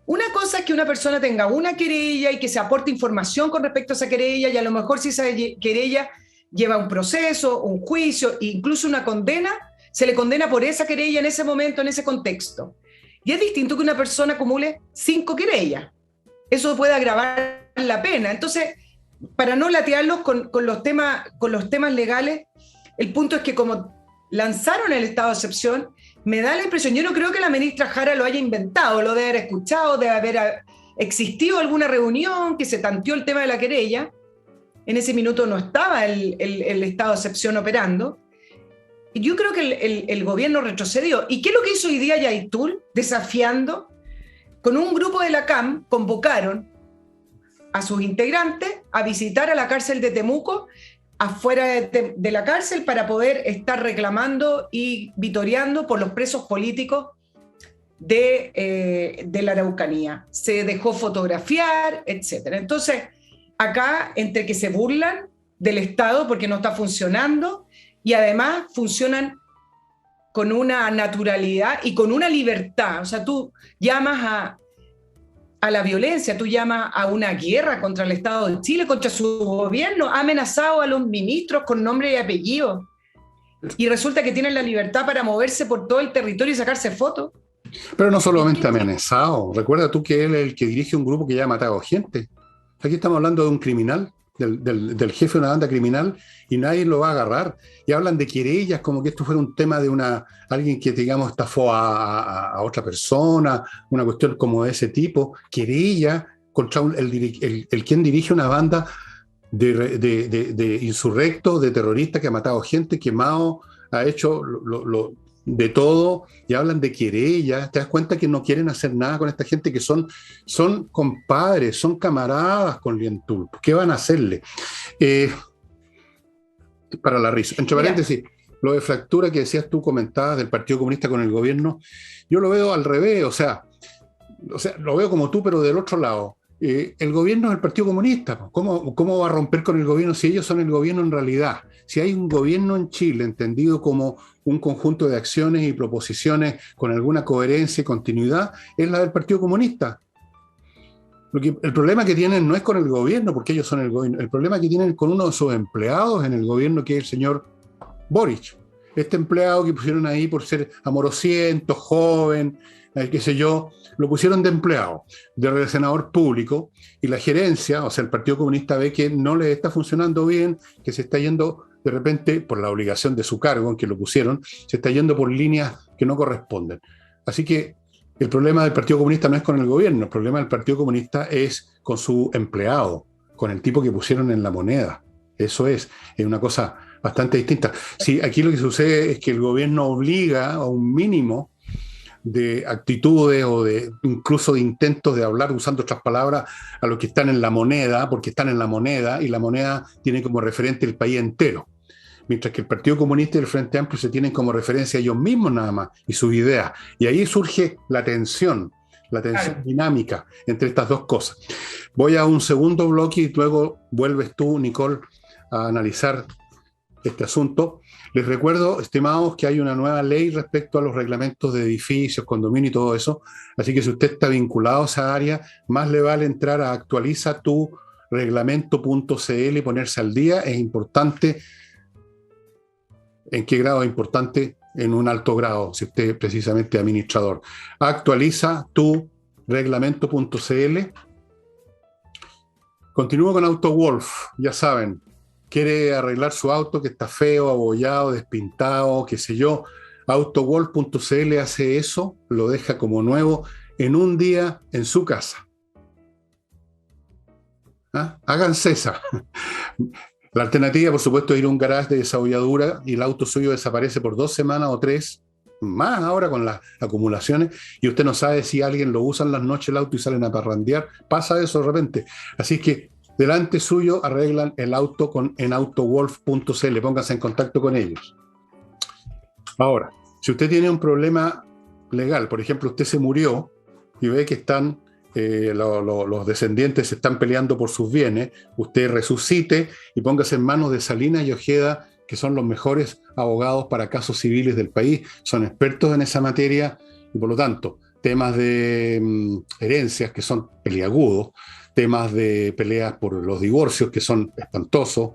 una cosa es que una persona tenga una querella y que se aporte información con respecto a esa querella, y a lo mejor si esa querella lleva un proceso, un juicio, incluso una condena, se le condena por esa querella en ese momento, en ese contexto. Y es distinto que una persona acumule 5 querellas. Eso puede agravar la pena. Entonces, para no latearlos con los temas legales, el punto es que como lanzaron el estado de excepción, me da la impresión, yo no creo que la ministra Jara lo haya inventado, lo debe haber escuchado, debe haber existido alguna reunión que se tanteó el tema de la querella. En ese minuto no estaba el estado de excepción operando. Y yo creo que el gobierno retrocedió. ¿Y qué es lo que hizo hoy día Yaitul? Desafiando, con un grupo de la CAM, convocaron a sus integrantes a visitar a la cárcel de Temuco, afuera de la cárcel, para poder estar reclamando y vitoreando por los presos políticos de la Araucanía. Se dejó fotografiar, etc. Entonces, acá, entre que se burlan del Estado porque no está funcionando, y además funcionan con una naturalidad y con una libertad. O sea, tú llamas a la violencia, tú llamas a una guerra contra el Estado de Chile, contra su gobierno, ha amenazado a los ministros con nombre y apellido, y resulta que tienen la libertad para moverse por todo el territorio y sacarse fotos. Pero no solamente amenazado. Recuerda tú que él es el que dirige un grupo que ya ha matado gente. Aquí estamos hablando de un criminal, del jefe de una banda criminal, y nadie lo va a agarrar. Y hablan de querellas como que esto fuera un tema de alguien que, digamos, estafó a otra persona, una cuestión como de ese tipo. Querella contra el quien dirige una banda de insurrectos, de terroristas, que ha matado gente, quemado, ha hecho de todo, y hablan de querellas. Te das cuenta que no quieren hacer nada con esta gente, que son compadres, son camaradas con Lyentul. ¿Qué van a hacerle? para la risa. Entre Mira, paréntesis, lo de fractura que decías tú, comentabas del Partido Comunista con el gobierno, yo lo veo al revés, o sea, lo veo como tú, pero del otro lado. El gobierno es el Partido Comunista. ¿Cómo va a romper con el gobierno si ellos son el gobierno en realidad? Si hay un gobierno en Chile entendido como un conjunto de acciones y proposiciones con alguna coherencia y continuidad, es la del Partido Comunista. El problema que tienen no es con el gobierno, porque ellos son el gobierno. El problema que tienen es con uno de sus empleados en el gobierno, que es el señor Boric. Este empleado que pusieron ahí por ser amorociento, joven, qué sé yo, lo pusieron de empleado, de senador público, y la gerencia, o sea, el Partido Comunista ve que no le está funcionando bien, que se está yendo de repente, por la obligación de su cargo en que lo pusieron, se está yendo por líneas que no corresponden. Así que el problema del Partido Comunista no es con el gobierno, el problema del Partido Comunista es con su empleado, con el tipo que pusieron en la moneda. Eso es una cosa bastante distinta. Sí, aquí lo que sucede es que el gobierno obliga a un mínimo de actitudes o de incluso de intentos de hablar usando otras palabras a los que están en la moneda, porque están en la moneda y la moneda tiene como referente el país entero. Mientras que el Partido Comunista y el Frente Amplio se tienen como referencia a ellos mismos nada más y sus ideas. Y ahí surge la tensión claro. dinámica entre estas dos cosas. Voy a un segundo bloque y luego vuelves tú, Nicole, a analizar este asunto. Les recuerdo, estimados, que hay una nueva ley respecto a los reglamentos de edificios, condominios y todo eso. Así que si usted está vinculado a esa área, más le vale entrar a actualizatureglamento.cl y ponerse al día. Es importante. ¿En qué grado es importante? En un alto grado, si usted es precisamente administrador. Actualiza tu reglamento.cl. Continúo con AutoWolf, ya saben, quiere arreglar su auto que está feo, abollado, despintado, qué sé yo. AutoWolf.cl hace eso, lo deja como nuevo en un día en su casa. ¿Ah? Háganse esa. La alternativa, por supuesto, es ir a un garage de desabolladura y el auto suyo desaparece por 2 semanas o 3, más ahora con las acumulaciones, y usted no sabe si alguien lo usa en las noches el auto y salen a parrandear. Pasa eso de repente. Así que delante suyo arreglan el auto en autowolf.cl. Pónganse en contacto con ellos. Ahora, si usted tiene un problema legal, por ejemplo, usted se murió y ve que están los descendientes se están peleando por sus bienes, usted resucite y póngase en manos de Salinas y Ojeda, que son los mejores abogados para casos civiles del país, son expertos en esa materia y por lo tanto, temas de herencias que son peliagudos, temas de peleas por los divorcios que son espantosos,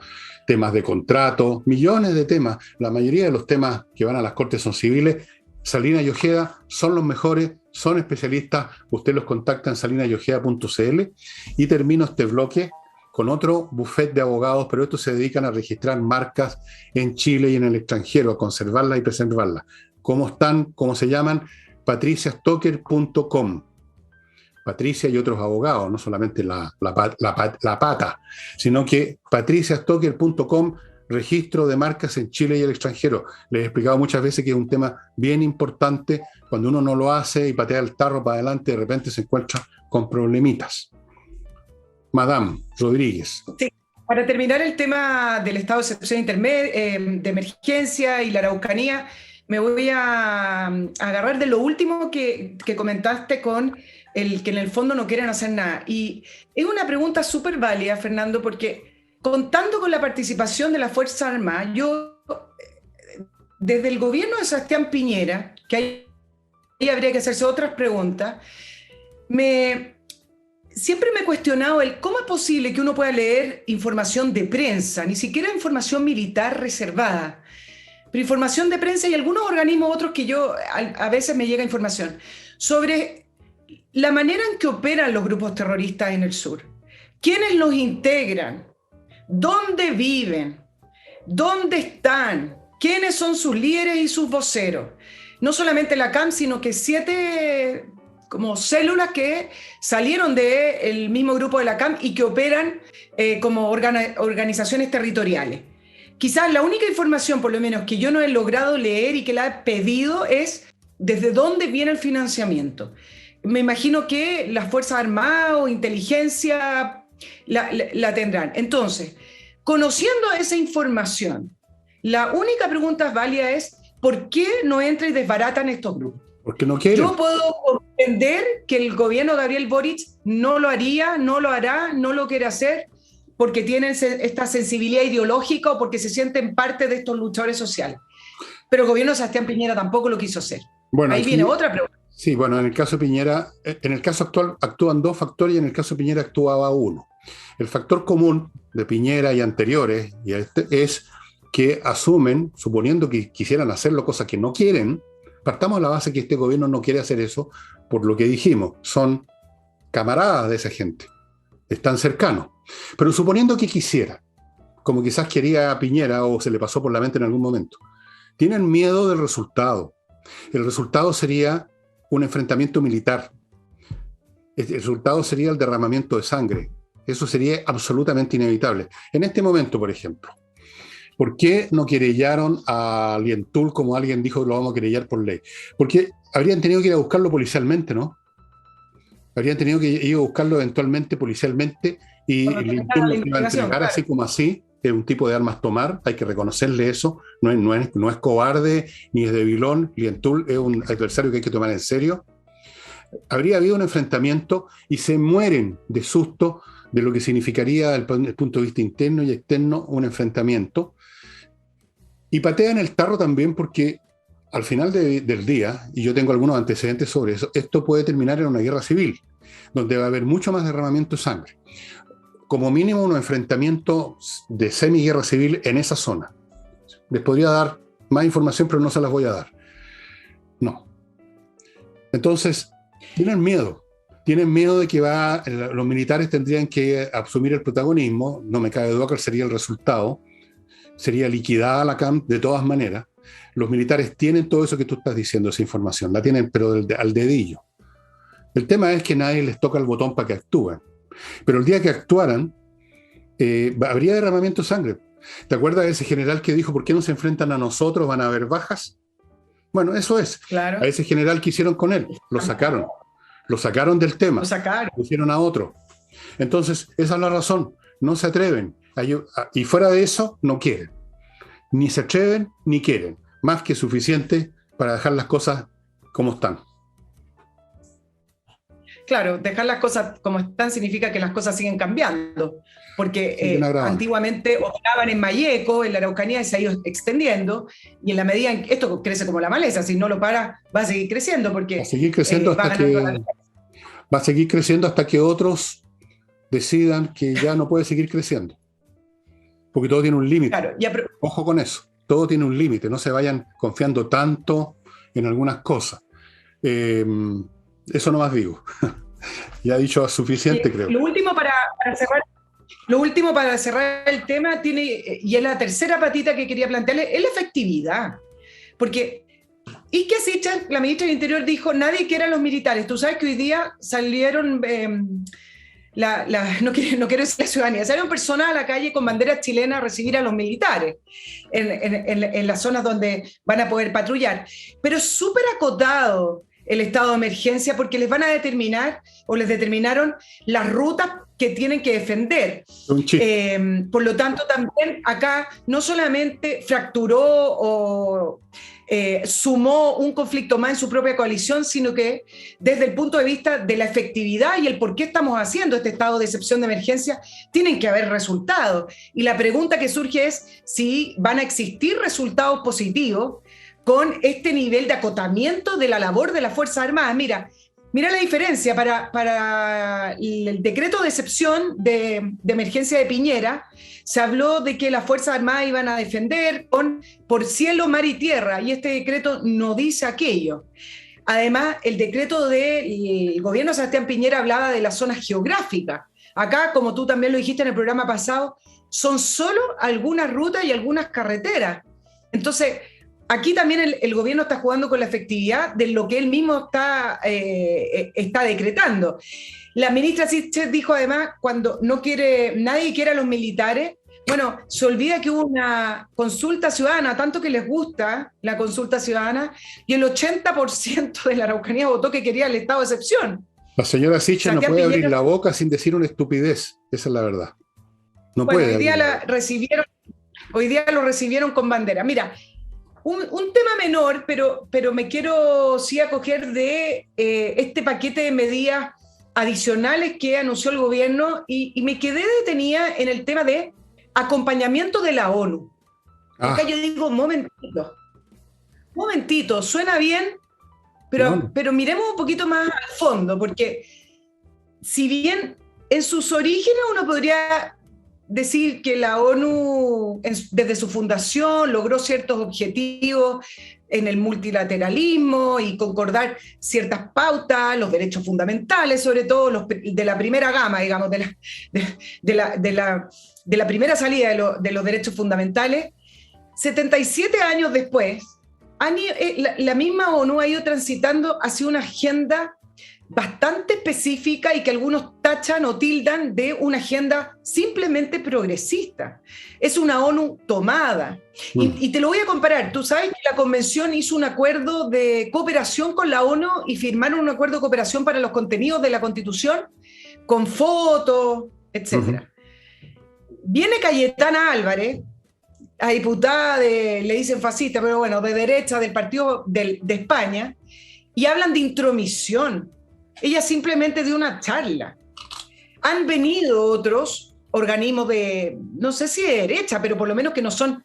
temas de contratos, millones de temas, la mayoría de los temas que van a las cortes son civiles. Salinas y Ojeda son los mejores, son especialistas, usted los contacta en salinasyojeda.cl. Y termino este bloque con otro buffet de abogados, pero estos se dedican a registrar marcas en Chile y en el extranjero, a conservarlas y preservarlas. ¿Cómo están? ¿Cómo se llaman? patriciastocker.com. Patricia y otros abogados, no solamente la pata, sino que patriciastocker.com, registro de marcas en Chile y el extranjero. Les he explicado muchas veces que es un tema bien importante. Cuando uno no lo hace y patea el tarro para adelante, de repente se encuentra con problemitas. Madame Rodríguez. Sí. Para terminar el tema del estado de excepción de emergencia y la Araucanía, me voy a agarrar de lo último que comentaste con el que en el fondo no quieren hacer nada. Y es una pregunta súper válida, Fernando, porque contando con la participación de las Fuerzas Armadas, yo, desde el gobierno de Sebastián Piñera, que ahí habría que hacerse otras preguntas, siempre me he cuestionado cómo es posible que uno pueda leer información de prensa, ni siquiera información militar reservada, pero información de prensa y algunos organismos otros que yo a veces me llega información sobre la manera en que operan los grupos terroristas en el sur, quiénes los integran, dónde viven, dónde están, quiénes son sus líderes y sus voceros. No solamente la CAM, sino que 7 como células que salieron del mismo grupo de la CAM y que operan como organizaciones territoriales. Quizás la única información, por lo menos, que yo no he logrado leer y que la he pedido es desde dónde viene el financiamiento. Me imagino que las Fuerzas Armadas o inteligencia la tendrán. Entonces, conociendo esa información, La única pregunta válida es, ¿por qué no entran y desbaratan estos grupos? Porque no quieren. Yo puedo comprender que el gobierno de Gabriel Boric no lo haría, no lo hará, no lo quiere hacer, porque tienen esta sensibilidad ideológica o porque se sienten parte de estos luchadores sociales. Pero el gobierno de Sebastián Piñera tampoco lo quiso hacer. Bueno, ahí aquí viene otra pregunta. Sí, bueno, en el caso de Piñera, en el caso actual actúan dos factores y en el caso de Piñera actuaba uno. El factor común de Piñera y anteriores es que asumen, suponiendo que quisieran hacerlo, cosas que no quieren, partamos de la base que este gobierno no quiere hacer eso, por lo que dijimos, son camaradas de esa gente, están cercanos. Pero suponiendo que quisiera, como quizás quería Piñera o se le pasó por la mente en algún momento, tienen miedo del resultado. El resultado sería un enfrentamiento militar. El resultado sería el derramamiento de sangre. Eso sería absolutamente inevitable. En este momento, por ejemplo, ¿por qué no querellaron a Lientul como alguien dijo que lo vamos a querellar por ley? Porque habrían tenido que ir a buscarlo policialmente, ¿no? Habrían tenido que ir a buscarlo eventualmente policialmente y Lientul lo iba a entregar así como así. Es un tipo de armas tomar, hay que reconocerle eso, no es cobarde ni es debilón, Lientul es un adversario que hay que tomar en serio. Habría habido un enfrentamiento y se mueren de susto de lo que significaría desde el punto de vista interno y externo un enfrentamiento. Y patean el tarro también porque al final del día, y yo tengo algunos antecedentes sobre eso, esto puede terminar en una guerra civil, donde va a haber mucho más derramamiento de sangre. Como mínimo un enfrentamiento de semiguerra civil en esa zona. Les podría dar más información, pero no se las voy a dar. No. Entonces, tienen miedo de que los militares tendrían que asumir el protagonismo, no me cabe duda que sería el resultado, sería liquidada la CAMP de todas maneras. Los militares tienen todo eso que tú estás diciendo, esa información, la tienen pero al dedillo. El tema es que nadie les toca el botón para que actúen. Pero el día que actuaran, habría derramamiento de sangre. ¿Te acuerdas de ese general que dijo, ¿por qué no se enfrentan a nosotros? ¿Van a haber bajas? Bueno, eso es. Claro. A ese general que hicieron con él, lo sacaron del tema, lo pusieron a otro. Entonces, esa es la razón. No se atreven. Y fuera de eso, no quieren. Ni se atreven, ni quieren. Más que suficiente para dejar las cosas como están. Claro, dejar las cosas como están significa que las cosas siguen cambiando, porque antiguamente operaban en Malleco, en la Araucanía, y se ha ido extendiendo, y en la medida en que esto crece como la maleza, si no lo para, va a seguir creciendo, porque va a seguir creciendo va a seguir creciendo hasta que otros decidan que ya no puede seguir creciendo, porque todo tiene un límite. Claro, ojo con eso, todo tiene un límite, no se vayan confiando tanto en algunas cosas. Eso no más digo. Ya he dicho suficiente, creo. Lo último para cerrar el tema y es la tercera patita que quería plantearle, es la efectividad. Porque Ike Sichel, la ministra del Interior, dijo, nadie quiere a los militares. Tú sabes que hoy día salieron, no quiero decir la ciudadanía, salieron personas a la calle con banderas chilenas a recibir a los militares en las zonas donde van a poder patrullar. Pero es súper acotado el estado de emergencia porque les van a determinar o les determinaron las rutas que tienen que defender. Por lo tanto, también acá no solamente fracturó o sumó un conflicto más en su propia coalición, sino que desde el punto de vista de la efectividad y el por qué estamos haciendo este estado de excepción de emergencia, tienen que haber resultados. Y la pregunta que surge es si van a existir resultados positivos con este nivel de acotamiento de la labor de las Fuerzas Armadas. Mira la diferencia. Para el decreto de excepción de emergencia de Piñera, se habló de que las Fuerzas Armadas iban a defender por cielo, mar y tierra, y este decreto no dice aquello. Además, el decreto del gobierno de Sebastián Piñera hablaba de las zonas geográficas. Acá, como tú también lo dijiste en el programa pasado, son solo algunas rutas y algunas carreteras. Entonces, aquí también el gobierno está jugando con la efectividad de lo que él mismo está decretando. La ministra Sichel dijo además, cuando nadie quiere a los militares, bueno, se olvida que hubo una consulta ciudadana, tanto que les gusta la consulta ciudadana, y el 80% de la Araucanía votó que quería el estado de excepción. La señora Sichel no puede abrir la boca sin decir una estupidez, esa es la verdad. No puede. Hoy día la recibieron Hoy día lo recibieron con bandera. Mira, un tema menor, pero me quiero sí acoger de este paquete de medidas adicionales que anunció el gobierno y me quedé detenida en el tema de acompañamiento de la ONU. Acá yo digo, momentito, suena bien, pero miremos un poquito más al fondo, porque si bien en sus orígenes uno podría decir que la ONU, desde su fundación, logró ciertos objetivos en el multilateralismo y concordar ciertas pautas, los derechos fundamentales, sobre todo los de la primera gama, digamos, de la primera salida de los derechos fundamentales. 77 años después, la misma ONU ha ido transitando hacia una agenda bastante específica y que algunos tachan o tildan de una agenda simplemente progresista. Es una ONU tomada. Y te lo voy a comparar. Tú sabes que la Convención hizo un acuerdo de cooperación con la ONU y firmaron un acuerdo de cooperación para los contenidos de la Constitución, con fotos, etc. Viene Cayetana Álvarez, a diputada le dicen fascista, pero bueno, de derecha del partido de España, y hablan de intromisión. Ella simplemente dio una charla. Han venido otros organismos de, no sé si de derecha, pero por lo menos que no son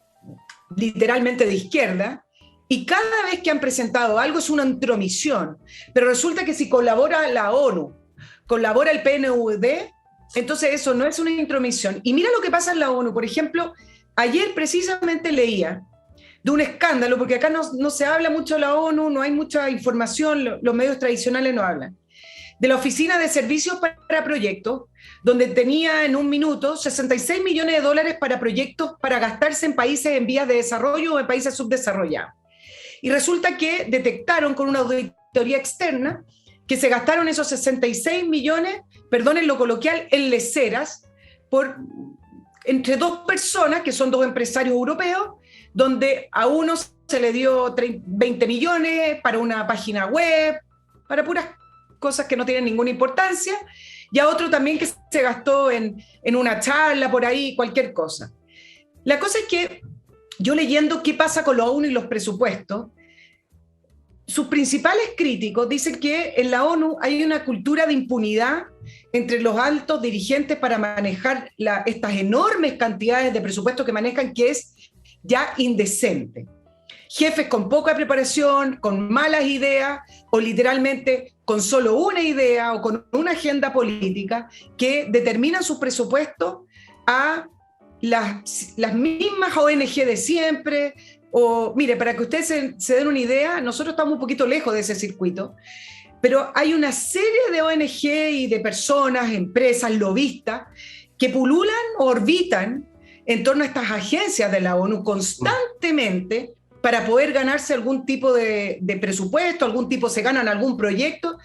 literalmente de izquierda, y cada vez que han presentado algo es una intromisión. Pero resulta que si colabora la ONU, colabora el PNUD, entonces eso no es una intromisión. Y mira lo que pasa en la ONU. Por ejemplo, ayer precisamente leía de un escándalo, porque acá no se habla mucho de la ONU, no hay mucha información, los medios tradicionales no hablan, de la Oficina de Servicios para Proyectos, donde tenía en un minuto 66 millones de dólares para proyectos para gastarse en países en vías de desarrollo o en países subdesarrollados. Y resulta que detectaron con una auditoría externa que se gastaron esos 66 millones, perdonen lo coloquial, en leceras, entre dos personas, que son dos empresarios europeos, donde a uno se le dio 20 millones para una página web, para puras cosas que no tienen ninguna importancia, y a otro también que se gastó en una charla por ahí, cualquier cosa. La cosa es que yo leyendo qué pasa con la ONU y los presupuestos, sus principales críticos dicen que en la ONU hay una cultura de impunidad entre los altos dirigentes para manejar estas enormes cantidades de presupuesto que manejan, que es ya indecente. Jefes con poca preparación, con malas ideas, o literalmente con solo una idea o con una agenda política que determinan sus presupuestos a las mismas ONG de siempre. O, mire, para que ustedes se den una idea, nosotros estamos un poquito lejos de ese circuito, pero hay una serie de ONG y de personas, empresas, lobistas, que pululan o orbitan en torno a estas agencias de la ONU constantemente para poder ganarse algún tipo de presupuesto, se ganan algún proyecto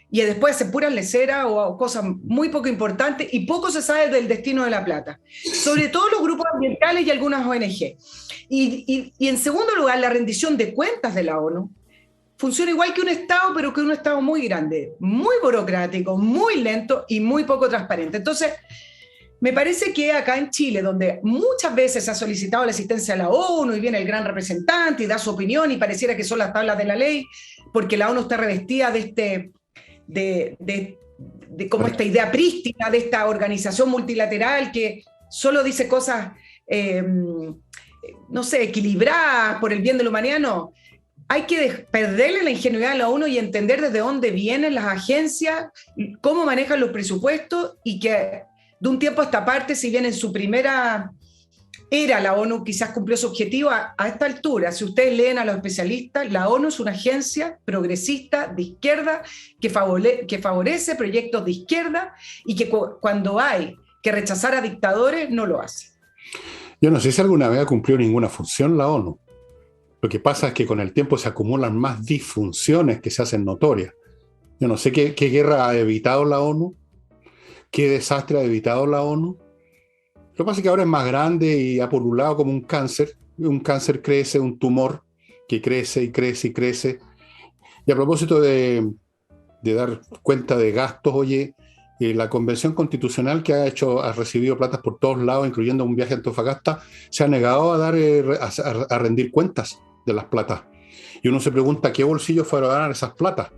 y después se puran leceras o cosas muy poco importantes y poco se sabe del destino de la plata. Sobre todo los grupos ambientales y algunas ONG. Y en segundo lugar, la rendición de cuentas de la ONU funciona igual que un Estado, pero que un Estado muy grande, muy burocrático, muy lento y muy poco transparente. Entonces, me parece que acá en Chile, donde muchas veces se ha solicitado la asistencia a la ONU y viene el gran representante y da su opinión y pareciera que son las tablas de la ley, porque la ONU está revestida de como esta idea prístina de esta organización multilateral que solo dice cosas, no sé, equilibradas por el bien de la humanidad, no. Hay que perderle la ingenuidad a la ONU y entender desde dónde vienen las agencias, cómo manejan los presupuestos y que de un tiempo a esta parte, si bien en su primera era la ONU quizás cumplió su objetivo, a esta altura, si ustedes leen a los especialistas, la ONU es una agencia progresista de izquierda que favorece proyectos de izquierda y que cuando hay que rechazar a dictadores no lo hace. Yo no sé si alguna vez ha cumplido ninguna función la ONU. Lo que pasa es que con el tiempo se acumulan más disfunciones que se hacen notorias. Yo no sé qué guerra ha evitado la ONU, qué desastre ha evitado la ONU. Lo que pasa es que ahora es más grande y ha pululado como un cáncer. Un cáncer crece, un tumor que crece y crece y crece. Y a propósito de dar cuenta de gastos, oye, la Convención Constitucional, que ha recibido platas por todos lados, incluyendo un viaje a Antofagasta, se ha negado a a rendir cuentas de las platas. Y uno se pregunta qué bolsillos fueron a dar esas platas.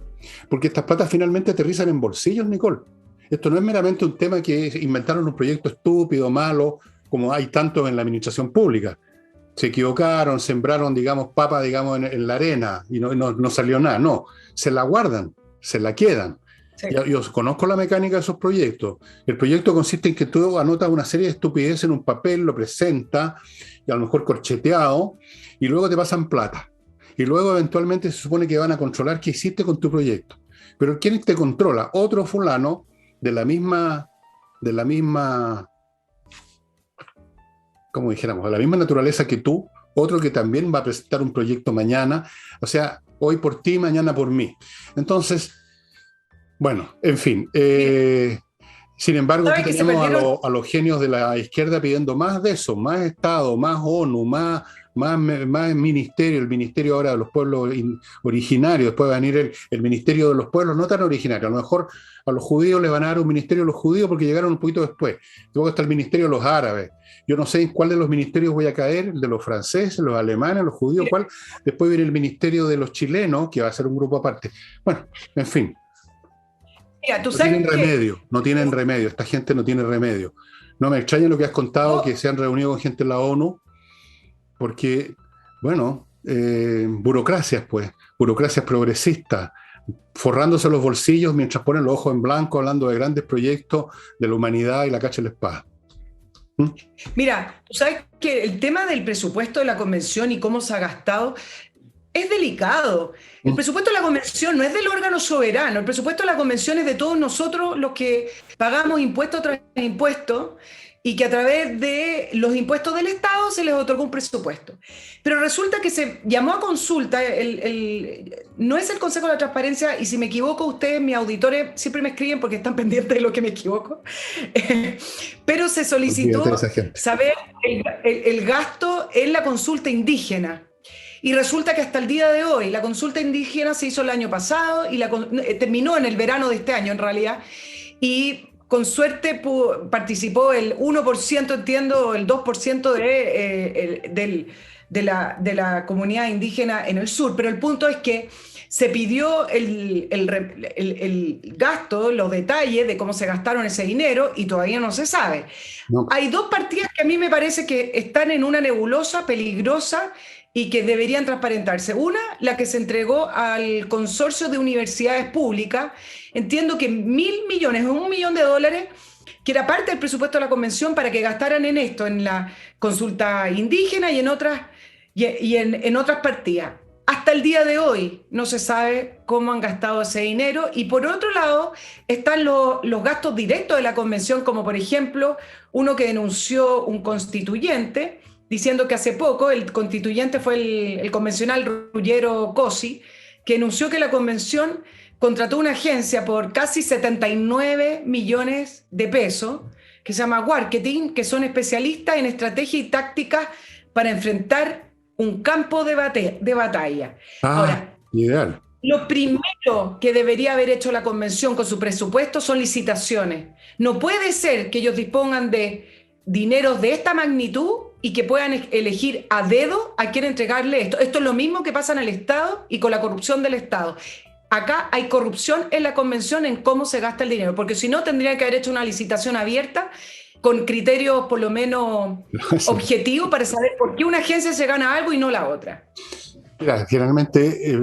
Porque estas platas finalmente aterrizan en bolsillos, Nicole. Esto no es meramente un tema que inventaron un proyecto estúpido, malo, como hay tantos en la administración pública. Se equivocaron, sembraron, digamos, papa, digamos, en la arena y no salió nada. No, se la guardan, se la quedan. Sí. Yo conozco la mecánica de esos proyectos. El proyecto consiste en que tú anotas una serie de estupideces en un papel, lo presentas, y a lo mejor corcheteado, y luego te pasan plata. Y luego eventualmente se supone que van a controlar qué hiciste con tu proyecto. Pero ¿quién te controla? Otro fulano de la misma, como dijéramos, de la misma naturaleza que tú, otro que también va a presentar un proyecto mañana, o sea, hoy por ti, mañana por mí. Entonces, bueno, en fin. Sin embargo, aquí tenemos a los genios de la izquierda pidiendo más de eso, más Estado, más ONU, más ministerio, el ministerio ahora de los pueblos originarios, después va a venir el ministerio de los pueblos no tan originarios. A lo mejor a los judíos les van a dar un ministerio a los judíos porque llegaron un poquito después. Luego está el ministerio de los árabes. Yo no sé en cuál de los ministerios voy a caer, el de los franceses, los alemanes, los judíos, cuál. Después viene el ministerio de los chilenos, que va a ser un grupo aparte. Bueno, en fin. Mira, no tienen remedio, no tienen remedio. Esta gente no tiene remedio. No me extraña lo que has contado, que se han reunido con gente de la ONU, porque, bueno, burocracias progresistas, forrándose los bolsillos mientras ponen los ojos en blanco, hablando de grandes proyectos de la humanidad y la cacha en la espada. Mira, tú sabes que el tema del presupuesto de la convención y cómo se ha gastado es delicado. El presupuesto de la convención no es del órgano soberano, el presupuesto de la convención es de todos nosotros los que pagamos impuesto tras impuesto y que a través de los impuestos del Estado se les otorgó un presupuesto. Pero resulta que se llamó a consulta, no es el Consejo de la Transparencia, y si me equivoco, ustedes, mis auditores, siempre me escriben porque están pendientes de lo que me equivoco, pero se solicitó saber el gasto en la consulta indígena. Y resulta que hasta el día de hoy, la consulta indígena se hizo el año pasado y terminó en el verano de este año, en realidad, y con suerte participó el 1%, entiendo, el 2% de la comunidad indígena en el sur. Pero el punto es que se pidió el gasto, los detalles de cómo se gastaron ese dinero y todavía no se sabe. No. Hay dos partidas que a mí me parece que están en una nebulosa peligrosa y que deberían transparentarse. Una, la que se entregó al consorcio de universidades públicas. Entiendo que $1.000 millones, $1 millón, que era parte del presupuesto de la convención para que gastaran en esto, en la consulta indígena y en otras partidas. Hasta el día de hoy no se sabe cómo han gastado ese dinero. Y por otro lado están los gastos directos de la convención, como por ejemplo uno que denunció un constituyente, diciendo que hace poco el constituyente fue el convencional Ruggiero Cosi, que anunció que la convención contrató una agencia por casi 79 millones de pesos, que se llama Marketing, que son especialistas en estrategia y táctica para enfrentar un campo de batalla. Ahora, ideal. Lo primero que debería haber hecho la convención con su presupuesto son licitaciones. No puede ser que ellos dispongan de dineros de esta magnitud y que puedan elegir a dedo a quién entregarle esto. Esto es lo mismo que pasa en el Estado y con la corrupción del Estado. Acá hay corrupción en la convención en cómo se gasta el dinero, porque si no tendrían que haber hecho una licitación abierta con criterios por lo menos objetivos para saber por qué una agencia se gana algo y no la otra. Mira, generalmente,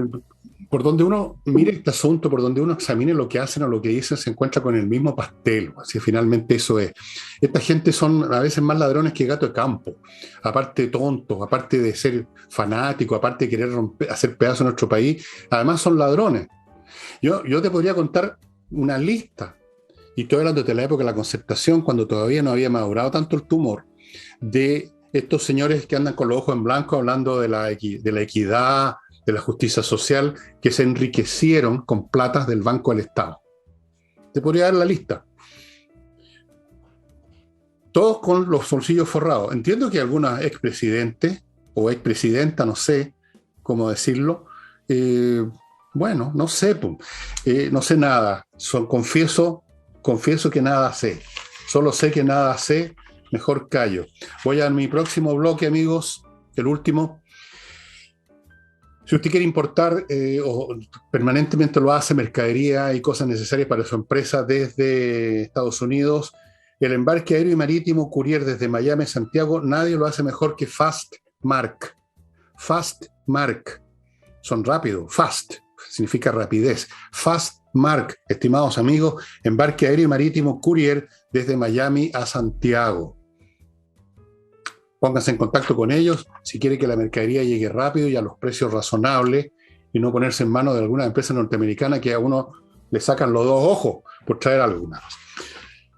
por donde uno mire este asunto, por donde uno examine lo que hacen o lo que dicen, se encuentra con el mismo pastel. Así finalmente eso es. Esta gente son a veces más ladrones que gato de campo. Aparte de tontos, aparte de ser fanáticos, aparte de querer hacer pedazos en nuestro país, además son ladrones. Yo te podría contar una lista, y estoy hablando de la época de la Concertación, cuando todavía no había madurado tanto el tumor, de estos señores que andan con los ojos en blanco hablando de la equidad, de la justicia social, que se enriquecieron con platas del Banco del Estado. Te podría dar la lista. Todos con los bolsillos forrados. Entiendo que algunos expresidentes o expresidenta, no sé cómo decirlo, bueno, no sé nada. Confieso confieso que nada sé. Solo sé que nada sé, mejor callo. Voy a mi próximo bloque, amigos, el último. Si usted quiere importar o permanentemente lo hace, mercadería y cosas necesarias para su empresa desde Estados Unidos, el embarque aéreo y marítimo Courier desde Miami a Santiago, nadie lo hace mejor que Fastmark. Fastmark. Son rápidos. Fast significa rapidez. Fastmark, estimados amigos, embarque aéreo y marítimo Courier desde Miami a Santiago. Pónganse en contacto con ellos si quiere que la mercadería llegue rápido y a los precios razonables y no ponerse en manos de alguna empresa norteamericana que a uno le sacan los dos ojos por traer alguna.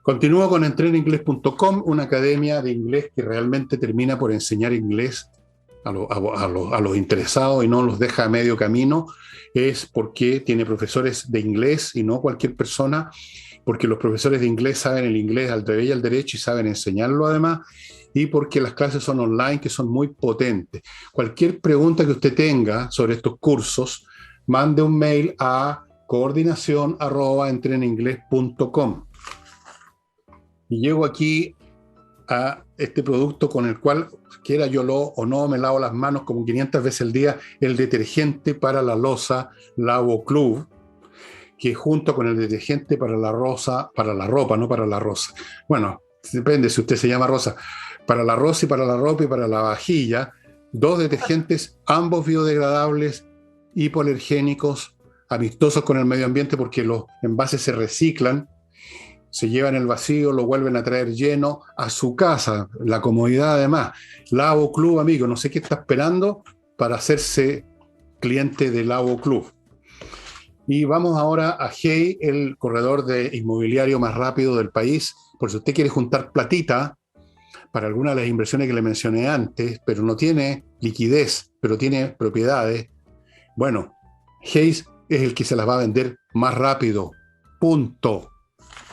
Continúo con entreninglés.com, una academia de inglés que realmente termina por enseñar inglés a los interesados y no los deja a medio camino. Es porque tiene profesores de inglés y no cualquier persona, porque los profesores de inglés saben el inglés al revés y al derecho y saben enseñarlo además, y porque las clases son online, que son muy potentes. Cualquier pregunta que usted tenga sobre estos cursos, mande un mail a coordinación@entreninglés.com. Y llego aquí a este producto con el cual, quiera yo o no, me lavo las manos como 500 veces al día, el detergente para la loza Lavo Club, que junto con el detergente para la ropa, no para la rosa. Bueno, depende si usted se llama rosa. Para la rosa y para la ropa y para la vajilla, 2 detergentes, ambos biodegradables, hipoalergénicos, amistosos con el medio ambiente porque los envases se reciclan, se llevan el vacío, lo vuelven a traer lleno a su casa, la comodidad además. Lavo Club, amigo, no sé qué está esperando para hacerse cliente de Lavo Club. Y vamos ahora a Hey, el corredor de inmobiliario más rápido del país, por si usted quiere juntar platita para alguna de las inversiones que le mencioné antes, pero no tiene liquidez, pero tiene propiedades. Bueno, Hayes es el que se las va a vender más rápido. Punto.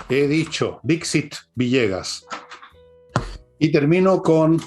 He dicho, Dixit Villegas. Y termino con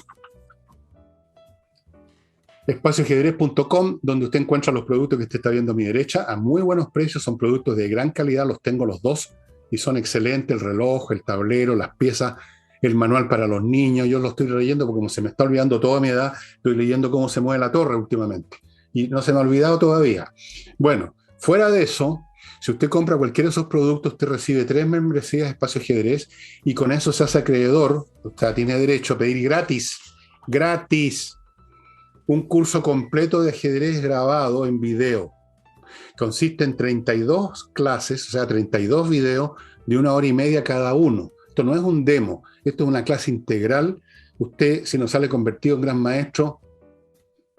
espacioajedrez.com, donde usted encuentra los productos que usted está viendo a mi derecha a muy buenos precios. Son productos de gran calidad, los tengo los dos y son excelentes. El reloj, el tablero, las piezas, el manual para los niños. Yo lo estoy leyendo porque como se me está olvidando toda mi edad, estoy leyendo cómo se mueve la torre últimamente y no se me ha olvidado todavía. Bueno, fuera de eso, si usted compra cualquiera de esos productos, usted recibe 3 membresías de Espacio Ajedrez y con eso se hace acreedor. O sea, tiene derecho a pedir gratis, un curso completo de ajedrez grabado en video. Consiste en 32 clases, o sea, 32 videos de 1 hora y media cada uno. Esto no es un demo, esto es una clase integral. Usted, si no sale convertido en gran maestro,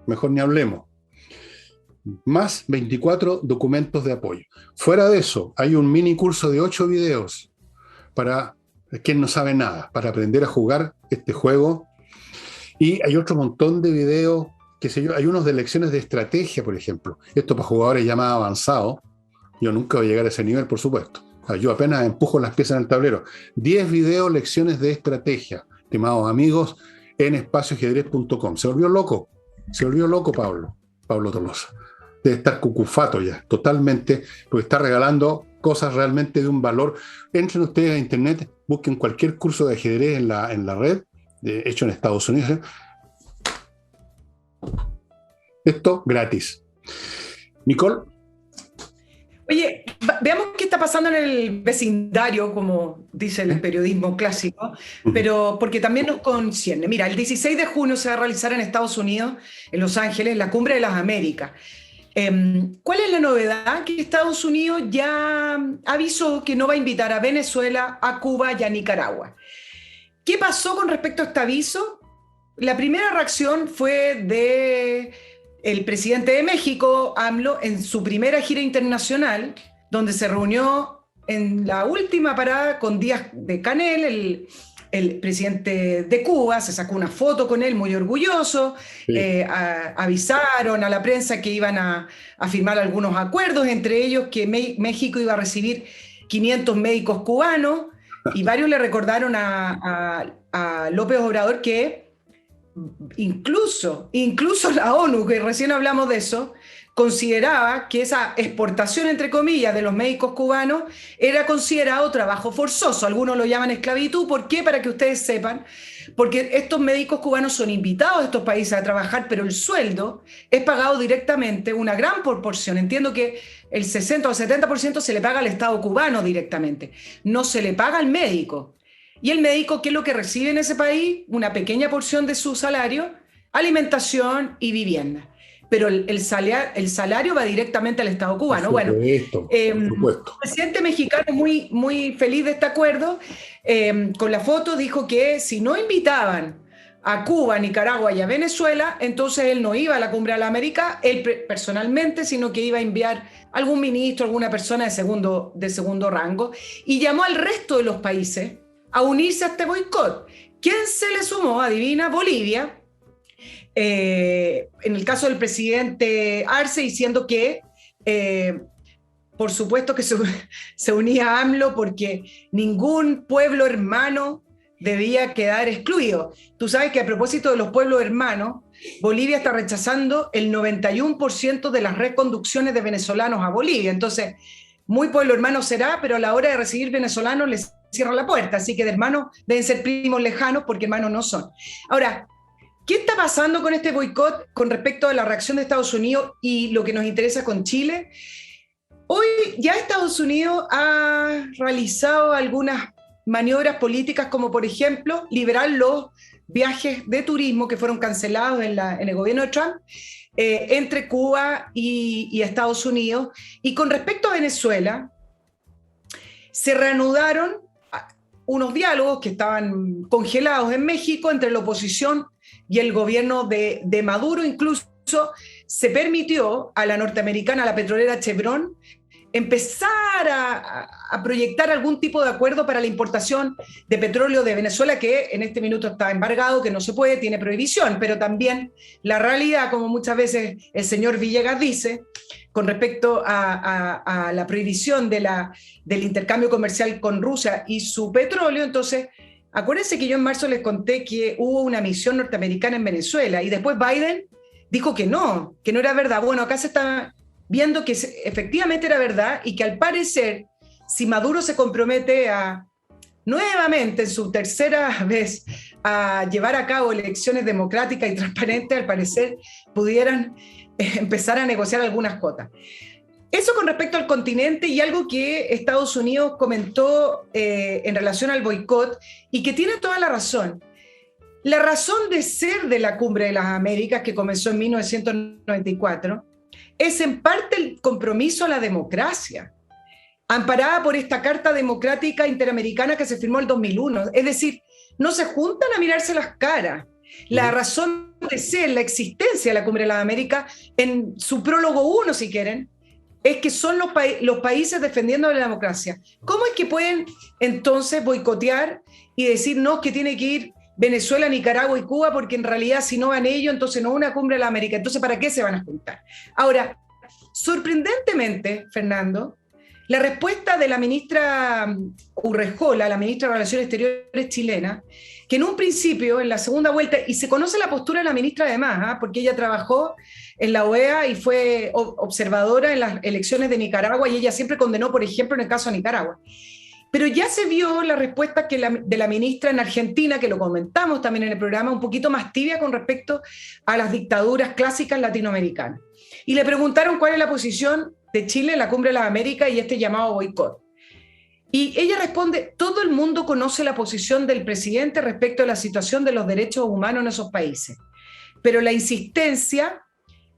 mejor ni hablemos. Más 24 documentos de apoyo. Fuera de eso, hay un mini curso de 8 videos para quien no sabe nada, para aprender a jugar este juego. Y hay otro montón de videos, qué sé yo, hay unos de lecciones de estrategia, por ejemplo. Esto para jugadores ya más avanzados. Yo nunca voy a llegar a ese nivel, por supuesto. Yo apenas empujo las piezas en el tablero. 10 videos, lecciones de estrategia, estimados amigos, en espacioajedrez.com. Se volvió loco Pablo Tolosa. Debe estar cucufato ya, totalmente, porque está regalando cosas realmente de un valor. Entren ustedes a internet, busquen cualquier curso de ajedrez en la red, hecho en Estados Unidos. Esto gratis. Nicole. Oye, veamos qué está pasando en el vecindario, como dice el periodismo clásico, pero porque también nos concierne. Mira, el 16 de junio se va a realizar en Estados Unidos, en Los Ángeles, la Cumbre de las Américas. ¿Cuál es la novedad? Que Estados Unidos ya avisó que no va a invitar a Venezuela, a Cuba y a Nicaragua. ¿Qué pasó con respecto a este aviso? La primera reacción fue de el presidente de México, AMLO, en su primera gira internacional, donde se reunió en la última parada con Díaz-Canel, el presidente de Cuba, se sacó una foto con él muy orgulloso, Sí. Avisaron a la prensa que iban a firmar algunos acuerdos, entre ellos que México iba a recibir 500 médicos cubanos, y varios le recordaron a López Obrador que incluso la ONU, que recién hablamos de eso, consideraba que esa exportación, entre comillas, de los médicos cubanos era considerado trabajo forzoso. Algunos lo llaman esclavitud. ¿Por qué? Para que ustedes sepan. Porque estos médicos cubanos son invitados a estos países a trabajar, pero el sueldo es pagado directamente, una gran proporción. Entiendo que el 60 o 70% se le paga al Estado cubano directamente. No se le paga al médico. Y el médico, ¿qué es lo que recibe en ese país? Una pequeña porción de su salario, alimentación y vivienda. Pero el salario va directamente al Estado cubano. Bueno, el presidente mexicano muy, muy feliz de este acuerdo, con la foto dijo que si no invitaban a Cuba, Nicaragua y a Venezuela, entonces él no iba a la Cumbre de la América, él personalmente, sino que iba a enviar algún ministro, alguna persona de segundo rango, y llamó al resto de los países a unirse a este boicot. ¿Quién se le sumó? Adivina, Bolivia. En el caso del presidente Arce, diciendo que por supuesto que se unía a AMLO porque ningún pueblo hermano debía quedar excluido. Tú sabes que a propósito de los pueblos hermanos, Bolivia está rechazando el 91% de las reconducciones de venezolanos a Bolivia. Entonces, muy pueblo hermano será, pero a la hora de recibir venezolanos les cierran la puerta. Así que de hermanos deben ser primos lejanos porque hermanos no son. Ahora, ¿qué está pasando con este boicot con respecto a la reacción de Estados Unidos y lo que nos interesa con Chile? Hoy ya Estados Unidos ha realizado algunas maniobras políticas, como por ejemplo liberar los viajes de turismo que fueron cancelados en el gobierno de Trump entre Cuba y Estados Unidos. Y con respecto a Venezuela, se reanudaron unos diálogos que estaban congelados en México entre la oposición y el gobierno de Maduro. Incluso se permitió a la norteamericana, a la petrolera Chevron, empezar a proyectar algún tipo de acuerdo para la importación de petróleo de Venezuela, que en este minuto está embargado, que no se puede, tiene prohibición, pero también la realidad, como muchas veces el señor Villegas dice, con respecto a la prohibición del intercambio comercial con Rusia y su petróleo. Entonces, acuérdense que yo en marzo les conté que hubo una misión norteamericana en Venezuela y después Biden dijo que no era verdad. Bueno, acá se está viendo que efectivamente era verdad y que al parecer, si Maduro se compromete nuevamente, en su tercera vez, a llevar a cabo elecciones democráticas y transparentes, al parecer pudieran empezar a negociar algunas cuotas. Eso con respecto al continente, y algo que Estados Unidos comentó en relación al boicot y que tiene toda la razón. La razón de ser de la Cumbre de las Américas, que comenzó en 1994, es en parte el compromiso a la democracia, amparada por esta Carta Democrática Interamericana que se firmó en el 2001. Es decir, no se juntan a mirarse las caras. La razón de ser, la existencia de la Cumbre de las Américas, en su prólogo 1, si quieren, es que son los países defendiendo la democracia. ¿Cómo es que pueden entonces boicotear y decir no, que tiene que ir Venezuela, Nicaragua y Cuba, porque en realidad si no van ellos, entonces no es una Cumbre de la América? Entonces, ¿para qué se van a juntar? Ahora, sorprendentemente, Fernando, la respuesta de la ministra Urrejola, la ministra de Relaciones Exteriores chilena, que en un principio, en la segunda vuelta, y se conoce la postura de la ministra además, porque ella trabajó en la OEA y fue observadora en las elecciones de Nicaragua, y ella siempre condenó, por ejemplo, en el caso de Nicaragua. Pero ya se vio la respuesta de la ministra en Argentina, que lo comentamos también en el programa, un poquito más tibia con respecto a las dictaduras clásicas latinoamericanas. Y le preguntaron cuál es la posición de Chile en la Cumbre de las Américas y este llamado boicot. Y ella responde: todo el mundo conoce la posición del presidente respecto a la situación de los derechos humanos en esos países, pero la insistencia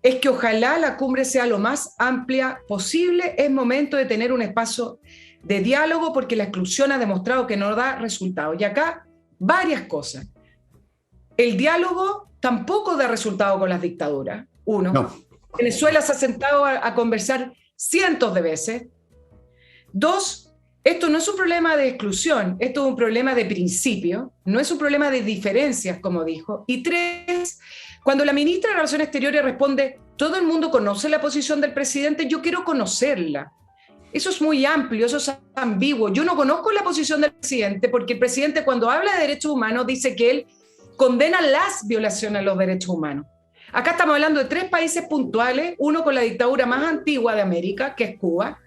es que ojalá la cumbre sea lo más amplia posible. Es momento de tener un espacio de diálogo porque la exclusión ha demostrado que no da resultado. Y acá varias cosas. El diálogo tampoco da resultado con las dictaduras. Uno, no. Venezuela se ha sentado a conversar cientos de veces. Dos, esto no es un problema de exclusión, esto es un problema de principio, no es un problema de diferencias, como dijo. Y tres, cuando la ministra de Relaciones Exteriores responde: todo el mundo conoce la posición del presidente, yo quiero conocerla. Eso es muy amplio, eso es ambiguo. Yo no conozco la posición del presidente porque el presidente, cuando habla de derechos humanos, dice que él condena las violaciones a los derechos humanos. Acá estamos hablando de 3 países puntuales, uno con la dictadura más antigua de América, que es Cuba,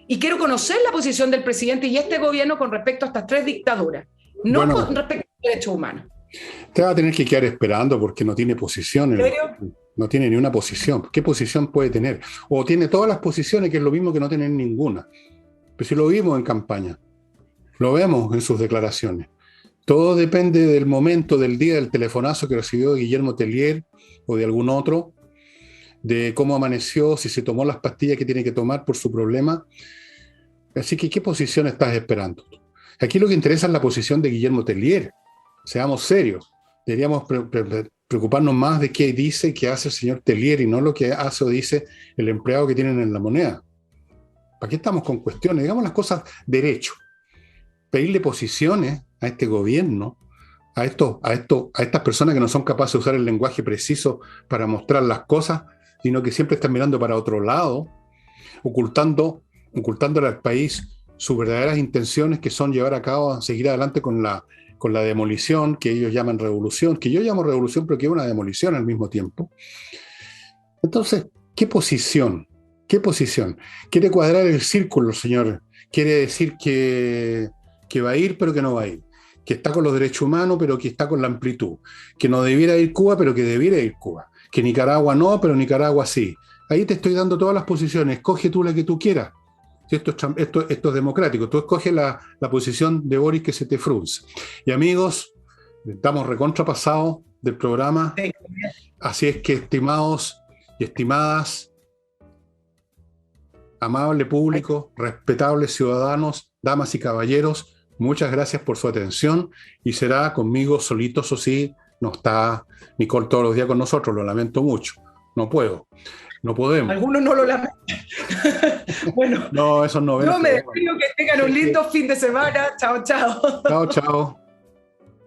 y quiero conocer la posición del presidente y este gobierno con respecto a estas 3 dictaduras, no Bueno, con respecto a los derechos humanos. te va a tener que quedar esperando porque no tiene posición. ¿En serio? No tiene ni una posición. ¿Qué posición puede tener? O tiene todas las posiciones, que es lo mismo que no tener ninguna. Pero si lo vimos en campaña, lo vemos en sus declaraciones. Todo depende del momento, del día, del telefonazo que recibió de Guillermo Tellier o de algún otro, de cómo amaneció, si se tomó las pastillas que tiene que tomar por su problema. Así que, ¿qué posición estás esperando? Aquí lo que interesa es la posición de Guillermo Tellier. Seamos serios. Deberíamos preocuparnos más de qué dice y qué hace el señor Tellier y no lo que hace o dice el empleado que tienen en La Moneda. ¿Para qué estamos con cuestiones? Digamos las cosas derecho. Pedirle posiciones a este gobierno, a estas personas que no son capaces de usar el lenguaje preciso para mostrar las cosas, sino que siempre están mirando para otro lado, ocultándole al país sus verdaderas intenciones, que son llevar a cabo, seguir adelante con la demolición, que ellos llaman revolución, que yo llamo revolución, pero que es una demolición al mismo tiempo. Entonces, ¿qué posición? ¿Qué posición? Quiere cuadrar el círculo, señor. Quiere decir que va a ir, pero que no va a ir. Que está con los derechos humanos, pero que está con la amplitud. Que no debiera ir Cuba, pero que debiera ir Cuba. Que Nicaragua no, pero Nicaragua sí. Ahí te estoy dando todas las posiciones. Escoge tú la que tú quieras. Esto es democrático. Tú escoges la posición de Boris que se te frunce. Y amigos, estamos recontrapasados del programa. Sí. Así es que, estimados y estimadas, amable público, respetables ciudadanos, damas y caballeros, muchas gracias por su atención y será conmigo solito, eso sí, no está Nicole todos los días con nosotros, lo lamento mucho, no puedo, no podemos. Algunos no lo lamentan. Bueno, no, eso no. Yo me despido, que tengan un lindo fin de semana. Chao, chao. Chao, chao.